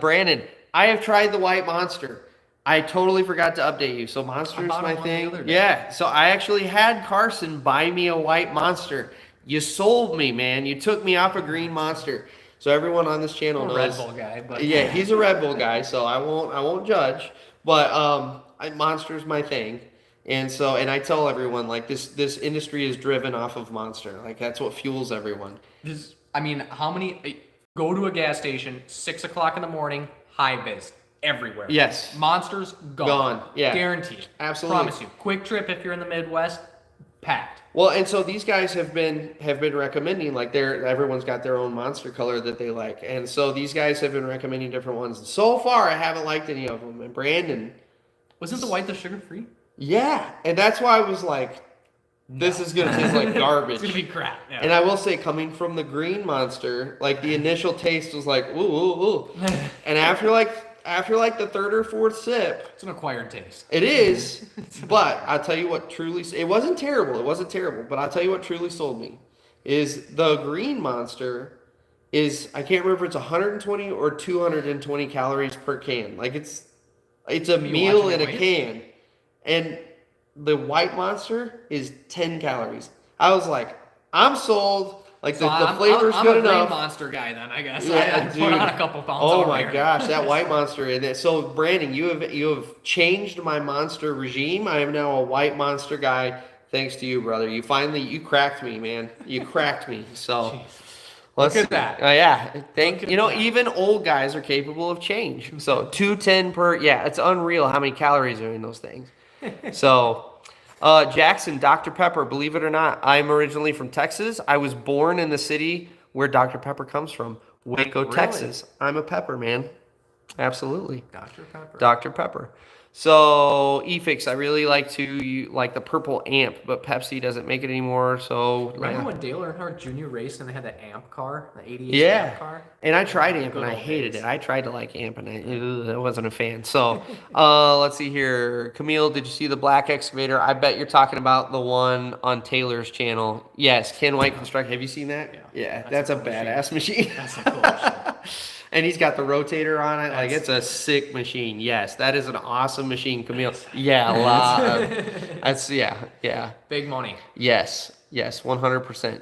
Brandon, I have tried the White Monster. I totally forgot to update you. So Monster's bought my one the thing. other day. Yeah, so I actually had Carson buy me a White Monster. You sold me, man. You took me off a green Monster. So everyone on this channel I'm a knows. Red Bull guy, but Yeah, he's a Red Bull guy, so I won't judge. But Monster's my thing. And so, and I tell everyone like this industry is driven off of Monster. Like that's what fuels everyone. I mean, how many go to a gas station 6 o'clock in the morning, high vis everywhere. Yes. Monsters gone. Gone, yeah. Guaranteed. Absolutely. Promise you. Quick Trip if you're in the Midwest, packed. Well, and so these guys have been recommending like everyone's got their own Monster color that they like, and so these guys have been recommending different ones. And so far, I haven't liked any of them. And Brandon, Wasn't the white the sugar free? yeah, and that's why I was like, this is gonna taste like garbage. It's gonna be crap. Yeah. And I will say, coming from the green Monster, like the initial taste was like, ooh, ooh, ooh, and after like the third or fourth sip, It's an acquired taste. it is. But I'll tell you what truly, it wasn't terrible. It wasn't terrible. But I'll tell you what truly sold me is the green Monster is, I can't remember if it's 120 or 220 calories per can. Like it's a meal watching in your a weight? can. And the white Monster is 10 calories. I was like, I'm sold. Like So the flavor's I'm good a green enough. monster guy then, I guess. Yeah, I dude. put on a couple pounds. Oh over my here. gosh, that white Monster in it. So Brandon, you have changed my Monster regime. I am now a white Monster guy. Thanks to you, brother. You cracked me, man. You cracked me. So Look at that. yeah, Look at that. even old guys are capable of change. So 210 per. Yeah, it's unreal how many calories are in those things. So. Jackson, Dr. Pepper, believe it or not, I'm originally from Texas. I was born in the city where Dr. Pepper comes from, Waco, Really? Texas. I'm a pepper man. Absolutely. Dr. Pepper. Dr. Pepper. So, EFIX, I really like like the purple amp, but Pepsi doesn't make it anymore. So, Remember when Dale Earnhardt Jr. raced and they had the amp car, the 88 yeah. amp car? And I tried amp and Good I old hated days. it. I tried to like amp and I wasn't a fan. So, let's see here. Camille, did you see the black excavator? I bet you're talking about the one on Taylor's channel. Yes, Ken White Construct. Have you seen that? Yeah. Yeah, That's that's a a cool badass machine. That's a cool machine. And he's got the rotator on it. Like, That's- it's a sick machine. Yes, that is an awesome machine, Camille. Yeah, a lot. That's, yeah. Big money. Yes, 100%.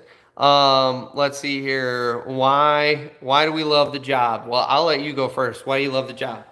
Let's see here. Why do we love the job? Well, I'll let you go first. Why do you love the job?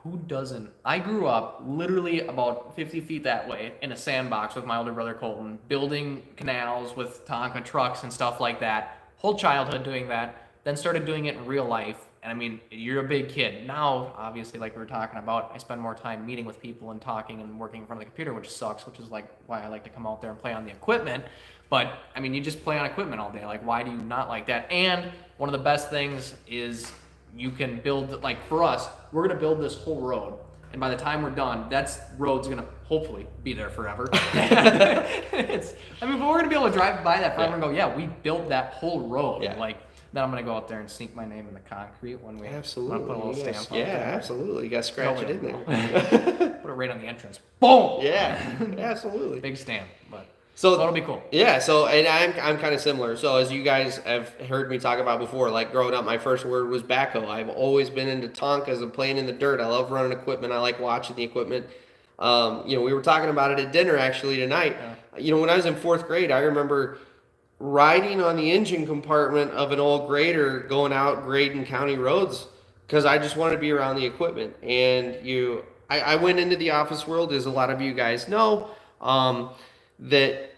Who doesn't? I grew up literally about 50 feet that way in a sandbox with my older brother Colton, building canals with Tonka trucks and stuff like that. Whole childhood doing that. Then started doing it in real life. And I mean, you're a big kid. Now, obviously, like we were talking about, I spend more time meeting with people and talking and working in front of the computer, which sucks, which is like why I like to come out there and play on the equipment. But I mean, you just play on equipment all day. Like, why do you not like that? And one of the best things is you can build, like for us, we're gonna build this whole road, and by the time we're done, road's gonna hopefully be there forever. But we're gonna be able to drive by that forever and go, yeah, we built that whole road. Yeah. Like, then I'm gonna go out there and sneak my name in the concrete when we Absolutely. Put a little You stamp gotta- on yeah, there. absolutely. You got to scratch it in there. Put it right on the entrance. Boom. Yeah, absolutely. Big stamp, but So that'll be cool. Yeah, so and I'm kind of similar. So as you guys have heard me talk about before, like growing up, my first word was backhoe. I've always been into Tonkas and playing in the dirt. I love running equipment. I like watching the equipment. We were talking about it at dinner actually tonight. Yeah. When I was in fourth grade, I remember riding on the engine compartment of an old grader going out grading county roads because I just wanted to be around the equipment. And I went into the office world, as a lot of you guys know, that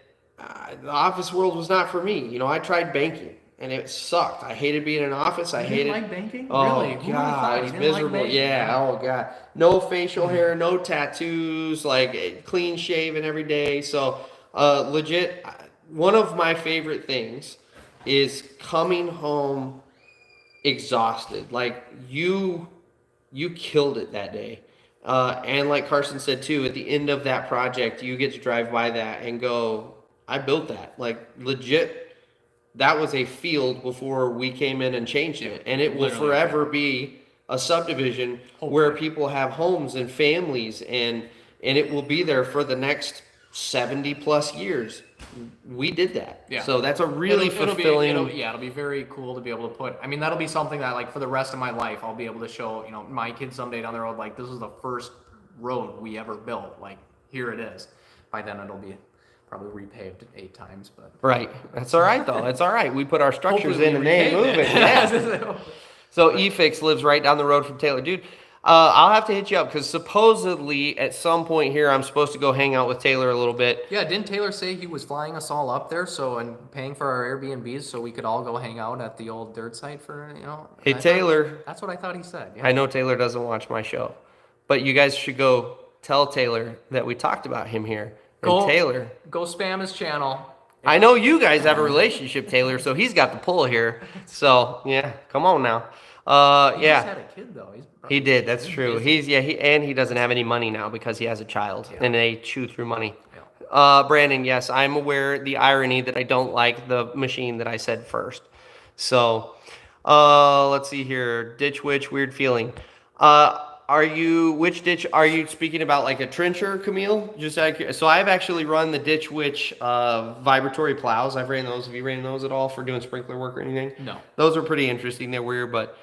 the office world was not for me. I tried banking and it sucked. I hated being in an office. I You hated. didn't like banking? Oh Really? Who would've God, thought it you was didn't like miserable. banking? Yeah. Oh God, no facial hair, no tattoos, like clean shaven every day. So legit, one of my favorite things is coming home exhausted. Like you killed it that day. And like Carson said too, at the end of that project, you get to drive by that and go, I built that. Like legit, that was a field before we came in and changed it. And it will Literally. forever be a subdivision where people have homes and families and it will be there for the next 70 plus years. We did that. Yeah. So that's a really fulfilling. It'll be very cool to be able to put. I mean, that'll be something that like for the rest of my life, I'll be able to show, my kids someday down the road, like this is the first road we ever built. Like here it is. By then it'll be probably repaved 8 times, but. Right. That's all right though. That's all right. We put our structures Hopefully in and they ain't repave moving. it. Yeah. So eFix lives right down the road from Taylor. Dude, I'll have to hit you up because supposedly at some point here I'm supposed to go hang out with Taylor a little bit. Yeah, didn't Taylor say he was flying us all up there, and paying for our Airbnbs so we could all go hang out at the old dirt site for, Hey, Taylor. That's what I thought he said. Yeah. I know Taylor doesn't watch my show, but you guys should go tell Taylor that we talked about him here. And Taylor. Go spam his channel. I know you guys have a relationship, Taylor, so he's got the pull here. So, yeah, come on now. He yeah. just had a kid, though. He did. That's true. He doesn't have any money now because he has a child, and they chew through money. Yeah. Brandon, yes, I'm aware the irony that I don't like the machine that I said first. So, let's see here. Ditch Witch, weird feeling. Which ditch are you speaking about? Like a trencher, Camille? So I've actually run the Ditch Witch vibratory plows. I've ran those. Have you ran those at all for doing sprinkler work or anything? No. Those are pretty interesting. They're weird, but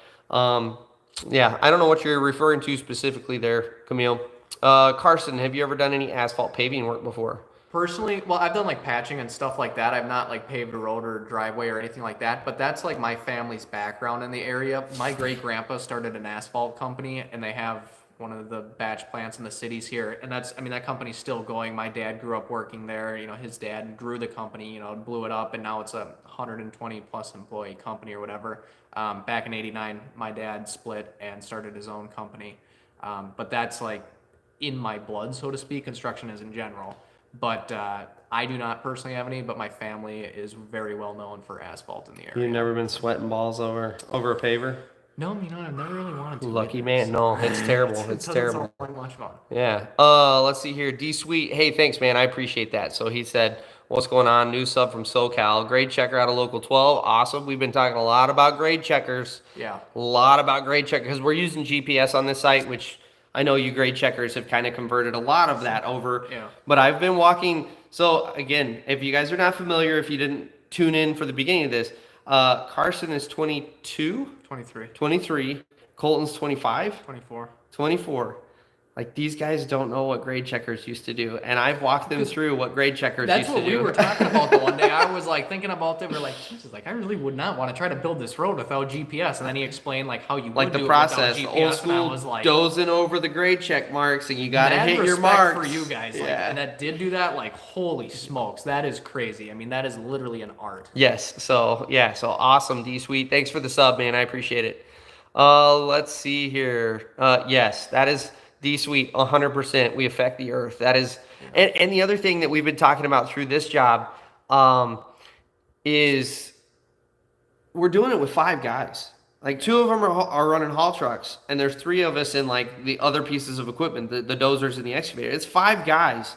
yeah, I don't know what you're referring to specifically there, Camille. Carson, have you ever done any asphalt paving work before? Personally, well, I've done like patching and stuff like that. I've not like paved a road or driveway or anything like that, but that's like my family's background in the area. My great grandpa started an asphalt company and they have one of the batch plants in the cities here. And that company's still going. My dad grew up working there. His dad grew the company, blew it up and now it's a 120 plus employee company or whatever. Back in '89, my dad split and started his own company. But that's like in my blood, so to speak. Construction is in general. But I do not personally have any, but my family is very well known for asphalt in the area. You've never been sweating balls over a paver? No, I've never really wanted to. Lucky man. No, it's terrible. It's terrible. Sound like much fun. Yeah. Let's see here. D Sweet. Hey, thanks, man. I appreciate that. So he said, what's going on? New sub from SoCal. Grade checker out of Local 12. Awesome. We've been talking a lot about grade checkers. Yeah. A lot about grade checkers because we're using GPS on this site, which I know you grade checkers have kind of converted a lot of that over. Yeah. But I've been walking. So again, if you guys are not familiar, if you didn't tune in for the beginning of this, Carson is 22, 23. Colton's 25, 24. Like these guys don't know what grade checkers used to do, and I've walked them through what grade checkers used to do. That's what we were talking about the one day. I was like thinking about it. We're like, Jesus, like I really would not want to try to build this road without GPS. And then he explained like how you would like the do process, it without GPS, old school, and I was like, dozing over the grade check marks, and you got to hit your respect marks for you guys. Like, and that did do that. Like, holy smokes, that is crazy. I mean, that is literally an art. Yes. So awesome, D Sweet. Thanks for the sub, man. I appreciate it. Let's see here. Yes, that is D Sweet. 100%. We affect the earth. That is, and the other thing that we've been talking about through this job, is we're doing it with 5 guys. Like 2 of them are running haul trucks, and there's 3 of us in like the other pieces of equipment, the dozers and the excavator. It's 5 guys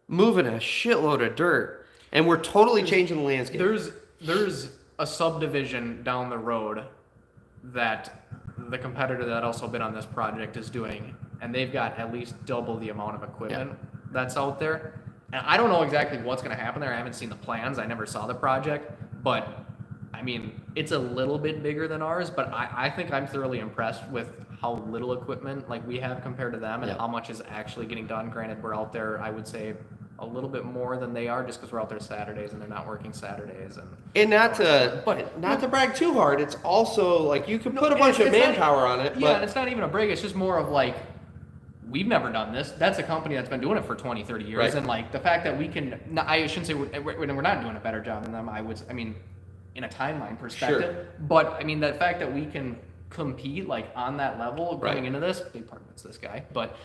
moving a shitload of dirt, and we're totally changing the landscape. There's a subdivision down the road that the competitor that also been on this project is doing, and they've got at least double the amount of equipment that's out there. And I don't know exactly what's going to happen there. I haven't seen the plans. I never saw the project, but I mean, it's a little bit bigger than ours, but I think I'm thoroughly impressed with how little equipment like we have compared to them and how much is actually getting done. Granted, we're out there, I would say, a little bit more than they are just because we're out there Saturdays and they're not working Saturdays. And not to brag too hard, it's also like you can put a bunch of manpower on it. Yeah, and it's not even a brag. It's just more of like, we've never done this. That's a company that's been doing it for 20, 30 years. Right. And like the fact that we can, I shouldn't say we're not doing a better job than them. I mean, in a timeline perspective. Sure. But I mean, the fact that we can compete like on that level going into this, big part of it's this guy, but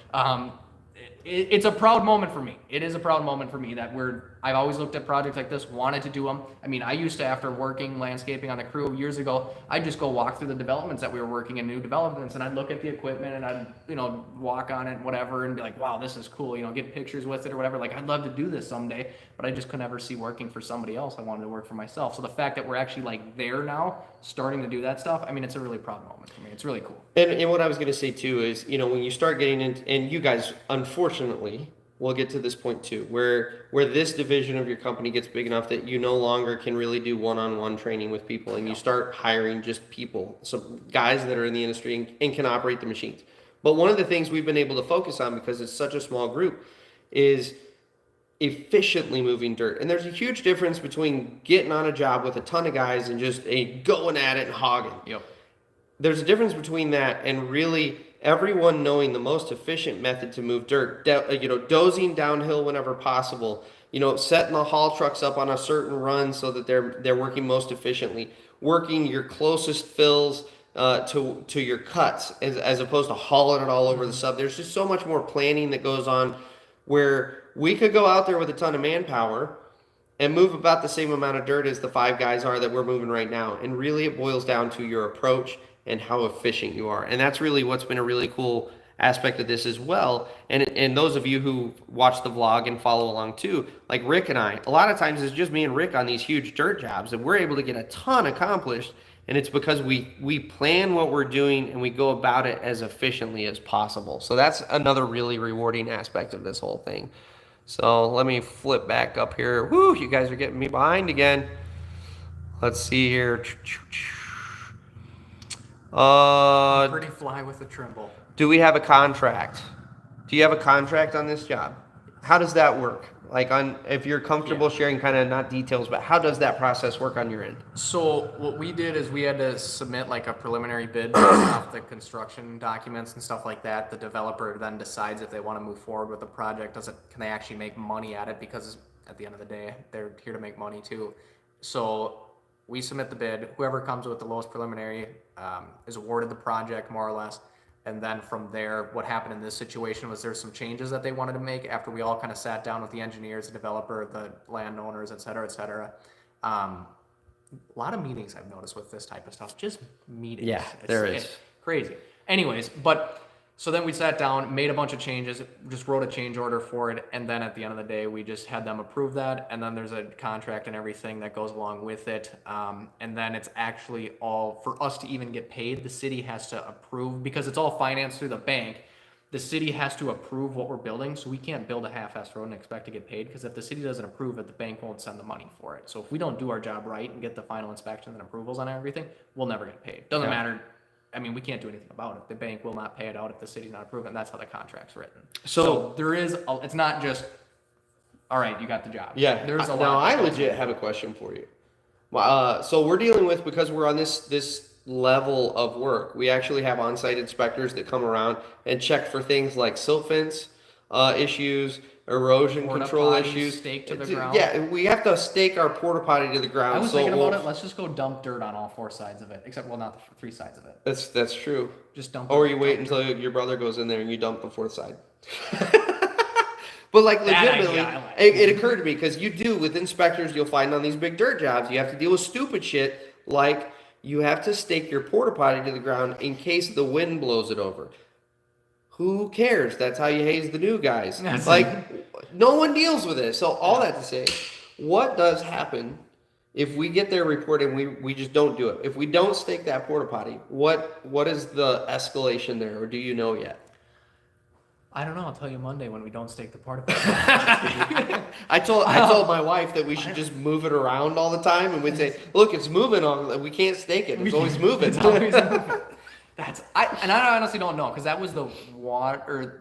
it's a proud moment for me. It is a proud moment for me that I've always looked at projects like this, wanted to do them. I mean, I used to, after working landscaping on the crew years ago, I'd just go walk through the developments that we were working in, new developments, and I'd look at the equipment and I'd, walk on it, whatever, and be like, wow, this is cool, get pictures with it or whatever. Like, I'd love to do this someday, but I just could never see working for somebody else. I wanted to work for myself. So the fact that we're actually like there now, starting to do that stuff, I mean, it's a really proud moment for me. It's really cool. And what I was going to say too is, when you start getting into, and you guys, unfortunately, we'll get to this point too, where this division of your company gets big enough that you no longer can really do one-on-one training with people, and you start hiring just people, some guys that are in the industry and can operate the machines. But one of the things we've been able to focus on, because it's such a small group, is efficiently moving dirt. And there's a huge difference between getting on a job with a ton of guys and just going at it and hogging. Yep. There's a difference between that and really everyone knowing the most efficient method to move dirt, dozing downhill whenever possible, setting the haul trucks up on a certain run so that they're working most efficiently, working your closest fills to your cuts as opposed to hauling it all over the sub. There's just so much more planning that goes on, where we could go out there with a ton of manpower and move about the same amount of dirt as the 5 guys are that we're moving right now. And really it boils down to your approach and how efficient you are. And that's really what's been a really cool aspect of this as well. And those of you who watch the vlog and follow along too, like Rick and I, a lot of times it's just me and Rick on these huge dirt jobs, and we're able to get a ton accomplished. And it's because we plan what we're doing and we go about it as efficiently as possible. So that's another really rewarding aspect of this whole thing. So let me flip back up here. Whoo, you guys are getting me behind again. Let's see here. Pretty fly with a trimble. Do we have a contract? Do you have a contract on this job? How does that work? Like, if you're comfortable sharing, kind of not details, but how does that process work on your end? So what we did is we had to submit like a preliminary bid based off the construction documents and stuff like that. The developer then decides if they want to move forward with the project. Can they actually make money at it? Because at the end of the day, they're here to make money too. So we submit the bid. Whoever comes with the lowest preliminary is awarded the project, more or less. And then from there, what happened in this situation was there's some changes that they wanted to make after we all kind of sat down with the engineers, the developer, the landowners, et cetera, et cetera. A lot of meetings I've noticed with this type of stuff, just meetings. Yeah, there is. It's crazy. Anyways, so then we sat down, made a bunch of changes, just wrote a change order for it, and then at the end of the day, we just had them approve that, and then there's a contract and everything that goes along with it, and then it's actually all, for us to even get paid, the city has to approve, because it's all financed through the bank, the city has to approve what we're building, so we can't build a half-assed road and expect to get paid, because if the city doesn't approve it, the bank won't send the money for it. So if we don't do our job right and get the final inspections and approvals on everything, we'll never get paid. Doesn't matter. I mean, we can't do anything about it. The bank will not pay it out if the city's not approving. That's how the contract's written. So there is, it's not just, all right, you got the job. Yeah. There's a lot. Now, I legit have a question for you. So we're dealing with, because we're on this level of work, we actually have on-site inspectors that come around and check for things like silt fence issues, erosion Porta control potties issues. staked to the ground. Yeah, we have to stake our porta potty to the ground. I was thinking about it. Let's just go dump dirt on all 4 sides of it, except, well, not the 3 sides of it. That's true. Just dump. Or you wait until your brother goes in there and you dump the 4th side. But like legitimately, it occurred to me, because you do with inspectors, you'll find on these big dirt jobs, you have to deal with stupid shit like you have to stake your porta potty to the ground in case the wind blows it over. Who cares? That's how you haze the new guys. Like, no one deals with it. So all that to say, what does happen if we get their report and we just don't do it? If we don't stake that porta potty, what is the escalation there, or do you know yet? I don't know. I'll tell you Monday when we don't stake the porta potty. I told my wife that we should just move it around all the time, and we'd say, "Look, it's moving on. We can't stake it. It's always moving." It's always moving. I honestly don't know, because that was the water,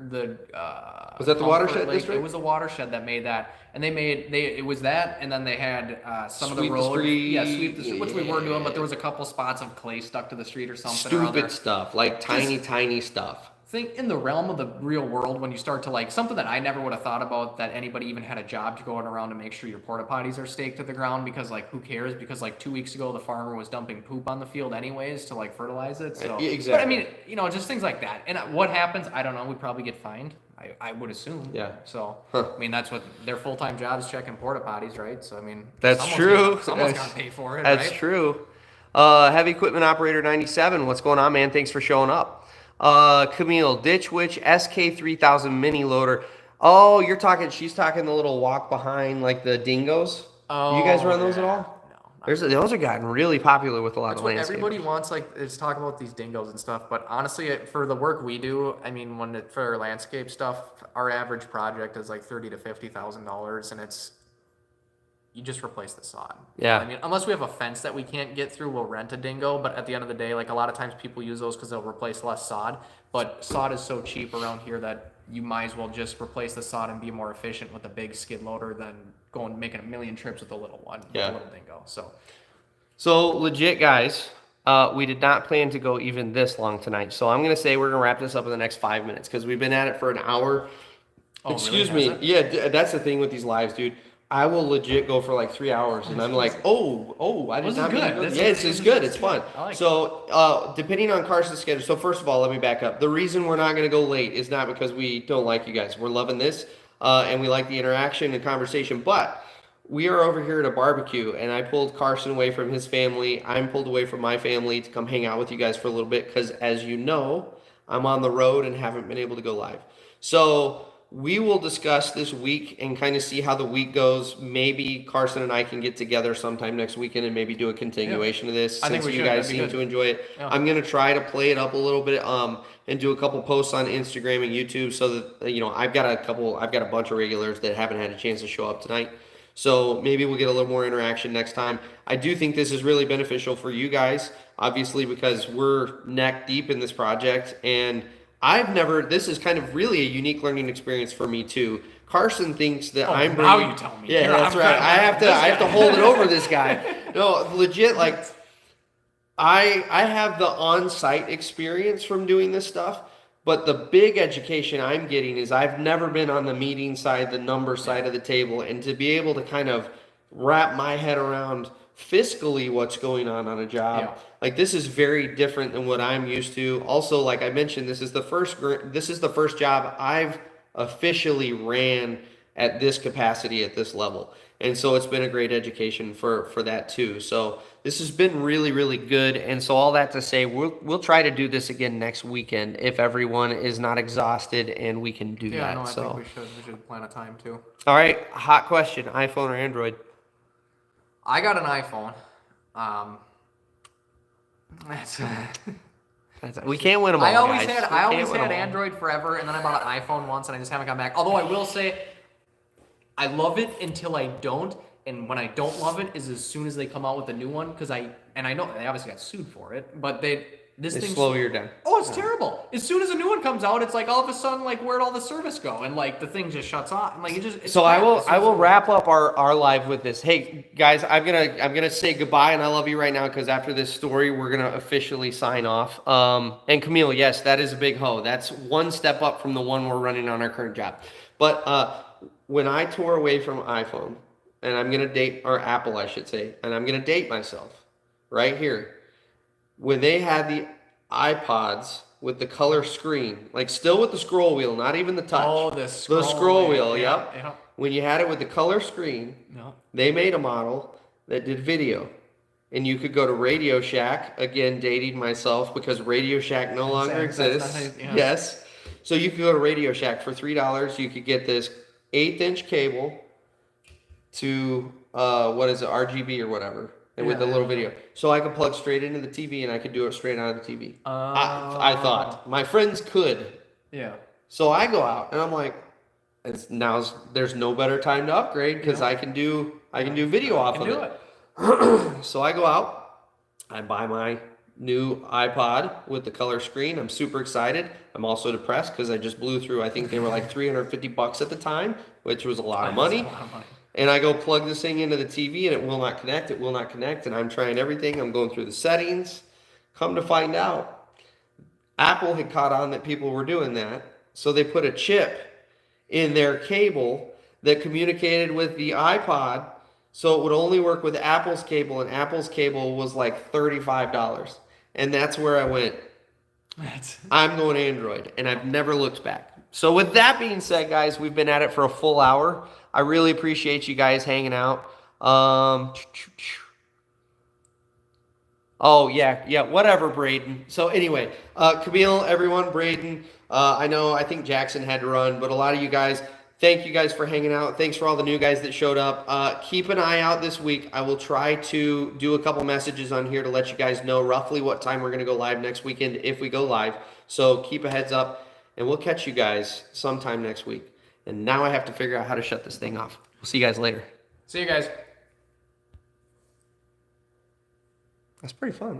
was that the watershed district? It was the watershed that made that, and it was that, and then they had some of the road, sweep the street, which we were doing, but there was a couple spots of clay stuck to the street or something. Stupid stuff, like tiny stuff. Think in the realm of the real world, when you start to, like, something that I never would have thought about, that anybody even had a job to going around to make sure your porta potties are staked to the ground, because, like, who cares? Because, like, 2 weeks ago the farmer was dumping poop on the field anyways to, like, fertilize it. So exactly. But I mean, just things like that. And what happens? I don't know. We probably get fined. I would assume. Yeah. So, Huh. I mean, that's what their full-time jobs checking porta potties, right? So, I mean, That's someone's got to pay for it, That's right? true. Heavy Equipment Operator 97, what's going on, man? Thanks for showing up. Camille, Ditch Witch SK3000 mini loader. Oh, she's talking the little walk behind, like the dingoes. Do you guys run those at all? Those are gotten really popular with a lot That's of what landscapers. everybody wants, like, is talk about these dingoes and stuff. But honestly, for the work we do, I mean, for landscape stuff, our average project is like $30,000 to $50,000, and you just replace the sod. Yeah. I mean, unless we have a fence that we can't get through, we'll rent a dingo. But at the end of the day, like a lot of times people use those because they'll replace less sod. But sod is so cheap around here that you might as well just replace the sod and be more efficient with a big skid loader than going making a million trips with a little one, Yeah. a little dingo. So legit, guys, we did not plan to go even this long tonight. So I'm going to say we're going to wrap this up in the next 5 minutes because we've been at it for an hour. Oh, Excuse really? me. Yeah, that's the thing with these lives, dude. I will legit go for like 3 hours, and I'm like, I did not mean to go. Yeah, it's good. It's fun. So, depending on Carson's schedule. So, first of all, let me back up. The reason we're not going to go late is not because we don't like you guys. We're loving this, and we like the interaction and conversation. But we are over here at a barbecue, and I pulled Carson away from his family. I'm pulled away from my family to come hang out with you guys for a little bit because, as you know, I'm on the road and haven't been able to go live. So we will discuss this week and kind of see how the week goes. Maybe Carson and I can get together sometime next weekend and maybe do a continuation of this since you guys seem to enjoy it. Yeah. I'm going to try to play it up a little bit and do a couple posts on Instagram and YouTube so that, I've got a bunch of regulars that haven't had a chance to show up tonight. So maybe we'll get a little more interaction next time. I do think this is really beneficial for you guys, obviously, because we're neck deep in this project, and this is kind of really a unique learning experience for me too. Carson thinks that I'm bringing. Now you tell me. Yeah, that's right. I have to hold it over this guy. No, legit, like I have the on-site experience from doing this stuff, but the big education I'm getting is I've never been on the meeting side, the number side of the table, and to be able to kind of wrap my head around fiscally what's going on a job. Yeah. Like this is very different than what I'm used to. Also, like I mentioned, this is the first job I've officially ran at this capacity at this level. And so it's been a great education for that too. So this has been really, really good. And so all that to say, we'll try to do this again next weekend if everyone is not exhausted and we can do that. Yeah, no, I think we should plan a time too. All right, hot question, iPhone or Android? I got an iPhone. We can't win them all, I always guys. had Android forever, and then I bought an iPhone once, and I just haven't gone back. Although I will say, I love it until I don't, and when I don't love it is as soon as they come out with a new one, and I know they obviously got sued for it, but they slow you down. Oh, it's terrible. As soon as a new one comes out, it's like all of a sudden, like, where'd all the service go? And like the thing just shuts off. And like I will wrap up our live with this. Hey guys, I'm gonna say goodbye, and I love you right now because after this story, we're gonna officially sign off. And Camille, yes, that is a big hoe. That's one step up from the one we're running on our current job. But when I tore away from iPhone, and I'm gonna date, or Apple, I should say, and I'm gonna date myself right here. When they had the iPods with the color screen, like still with the scroll wheel, not even the touch. Oh, the scroll wheel, yep. Yeah. When you had it with the color screen, they made a model that did video. And you could go to Radio Shack, again, dating myself because Radio Shack no longer exists. Yes. So you could go to Radio Shack for $3. You could get this 1/8" cable to, RGB or whatever. And with the little video. So I could plug straight into the TV and I could do it straight out of the TV. I thought. My friends could. Yeah. So I go out and I'm like, there's no better time to upgrade because I can do video off of it. So I go out, I buy my new iPod with the color screen. I'm super excited. I'm also depressed because I just blew through, I think they were like $350 at the time, which was a lot of money. And I go plug this thing into the TV and it will not connect. It will not connect. And I'm trying everything. I'm going through the settings. Come to find out, Apple had caught on that people were doing that. So they put a chip in their cable that communicated with the iPod. So it would only work with Apple's cable. And Apple's cable was like $35. And that's where I went, I'm going Android. And I've never looked back. So with that being said, guys, we've been at it for a full hour. I really appreciate you guys hanging out. Oh yeah, whatever, Braden. So anyway, Camille, everyone, Braden. I think Jackson had to run, but a lot of you guys, thank you guys for hanging out. Thanks for all the new guys that showed up. Keep an eye out this week. I will try to do a couple messages on here to let you guys know roughly what time we're going to go live next weekend if we go live. So keep a heads up, and we'll catch you guys sometime next week. And now I have to figure out how to shut this thing off. We'll see you guys later. See you guys. That's pretty fun.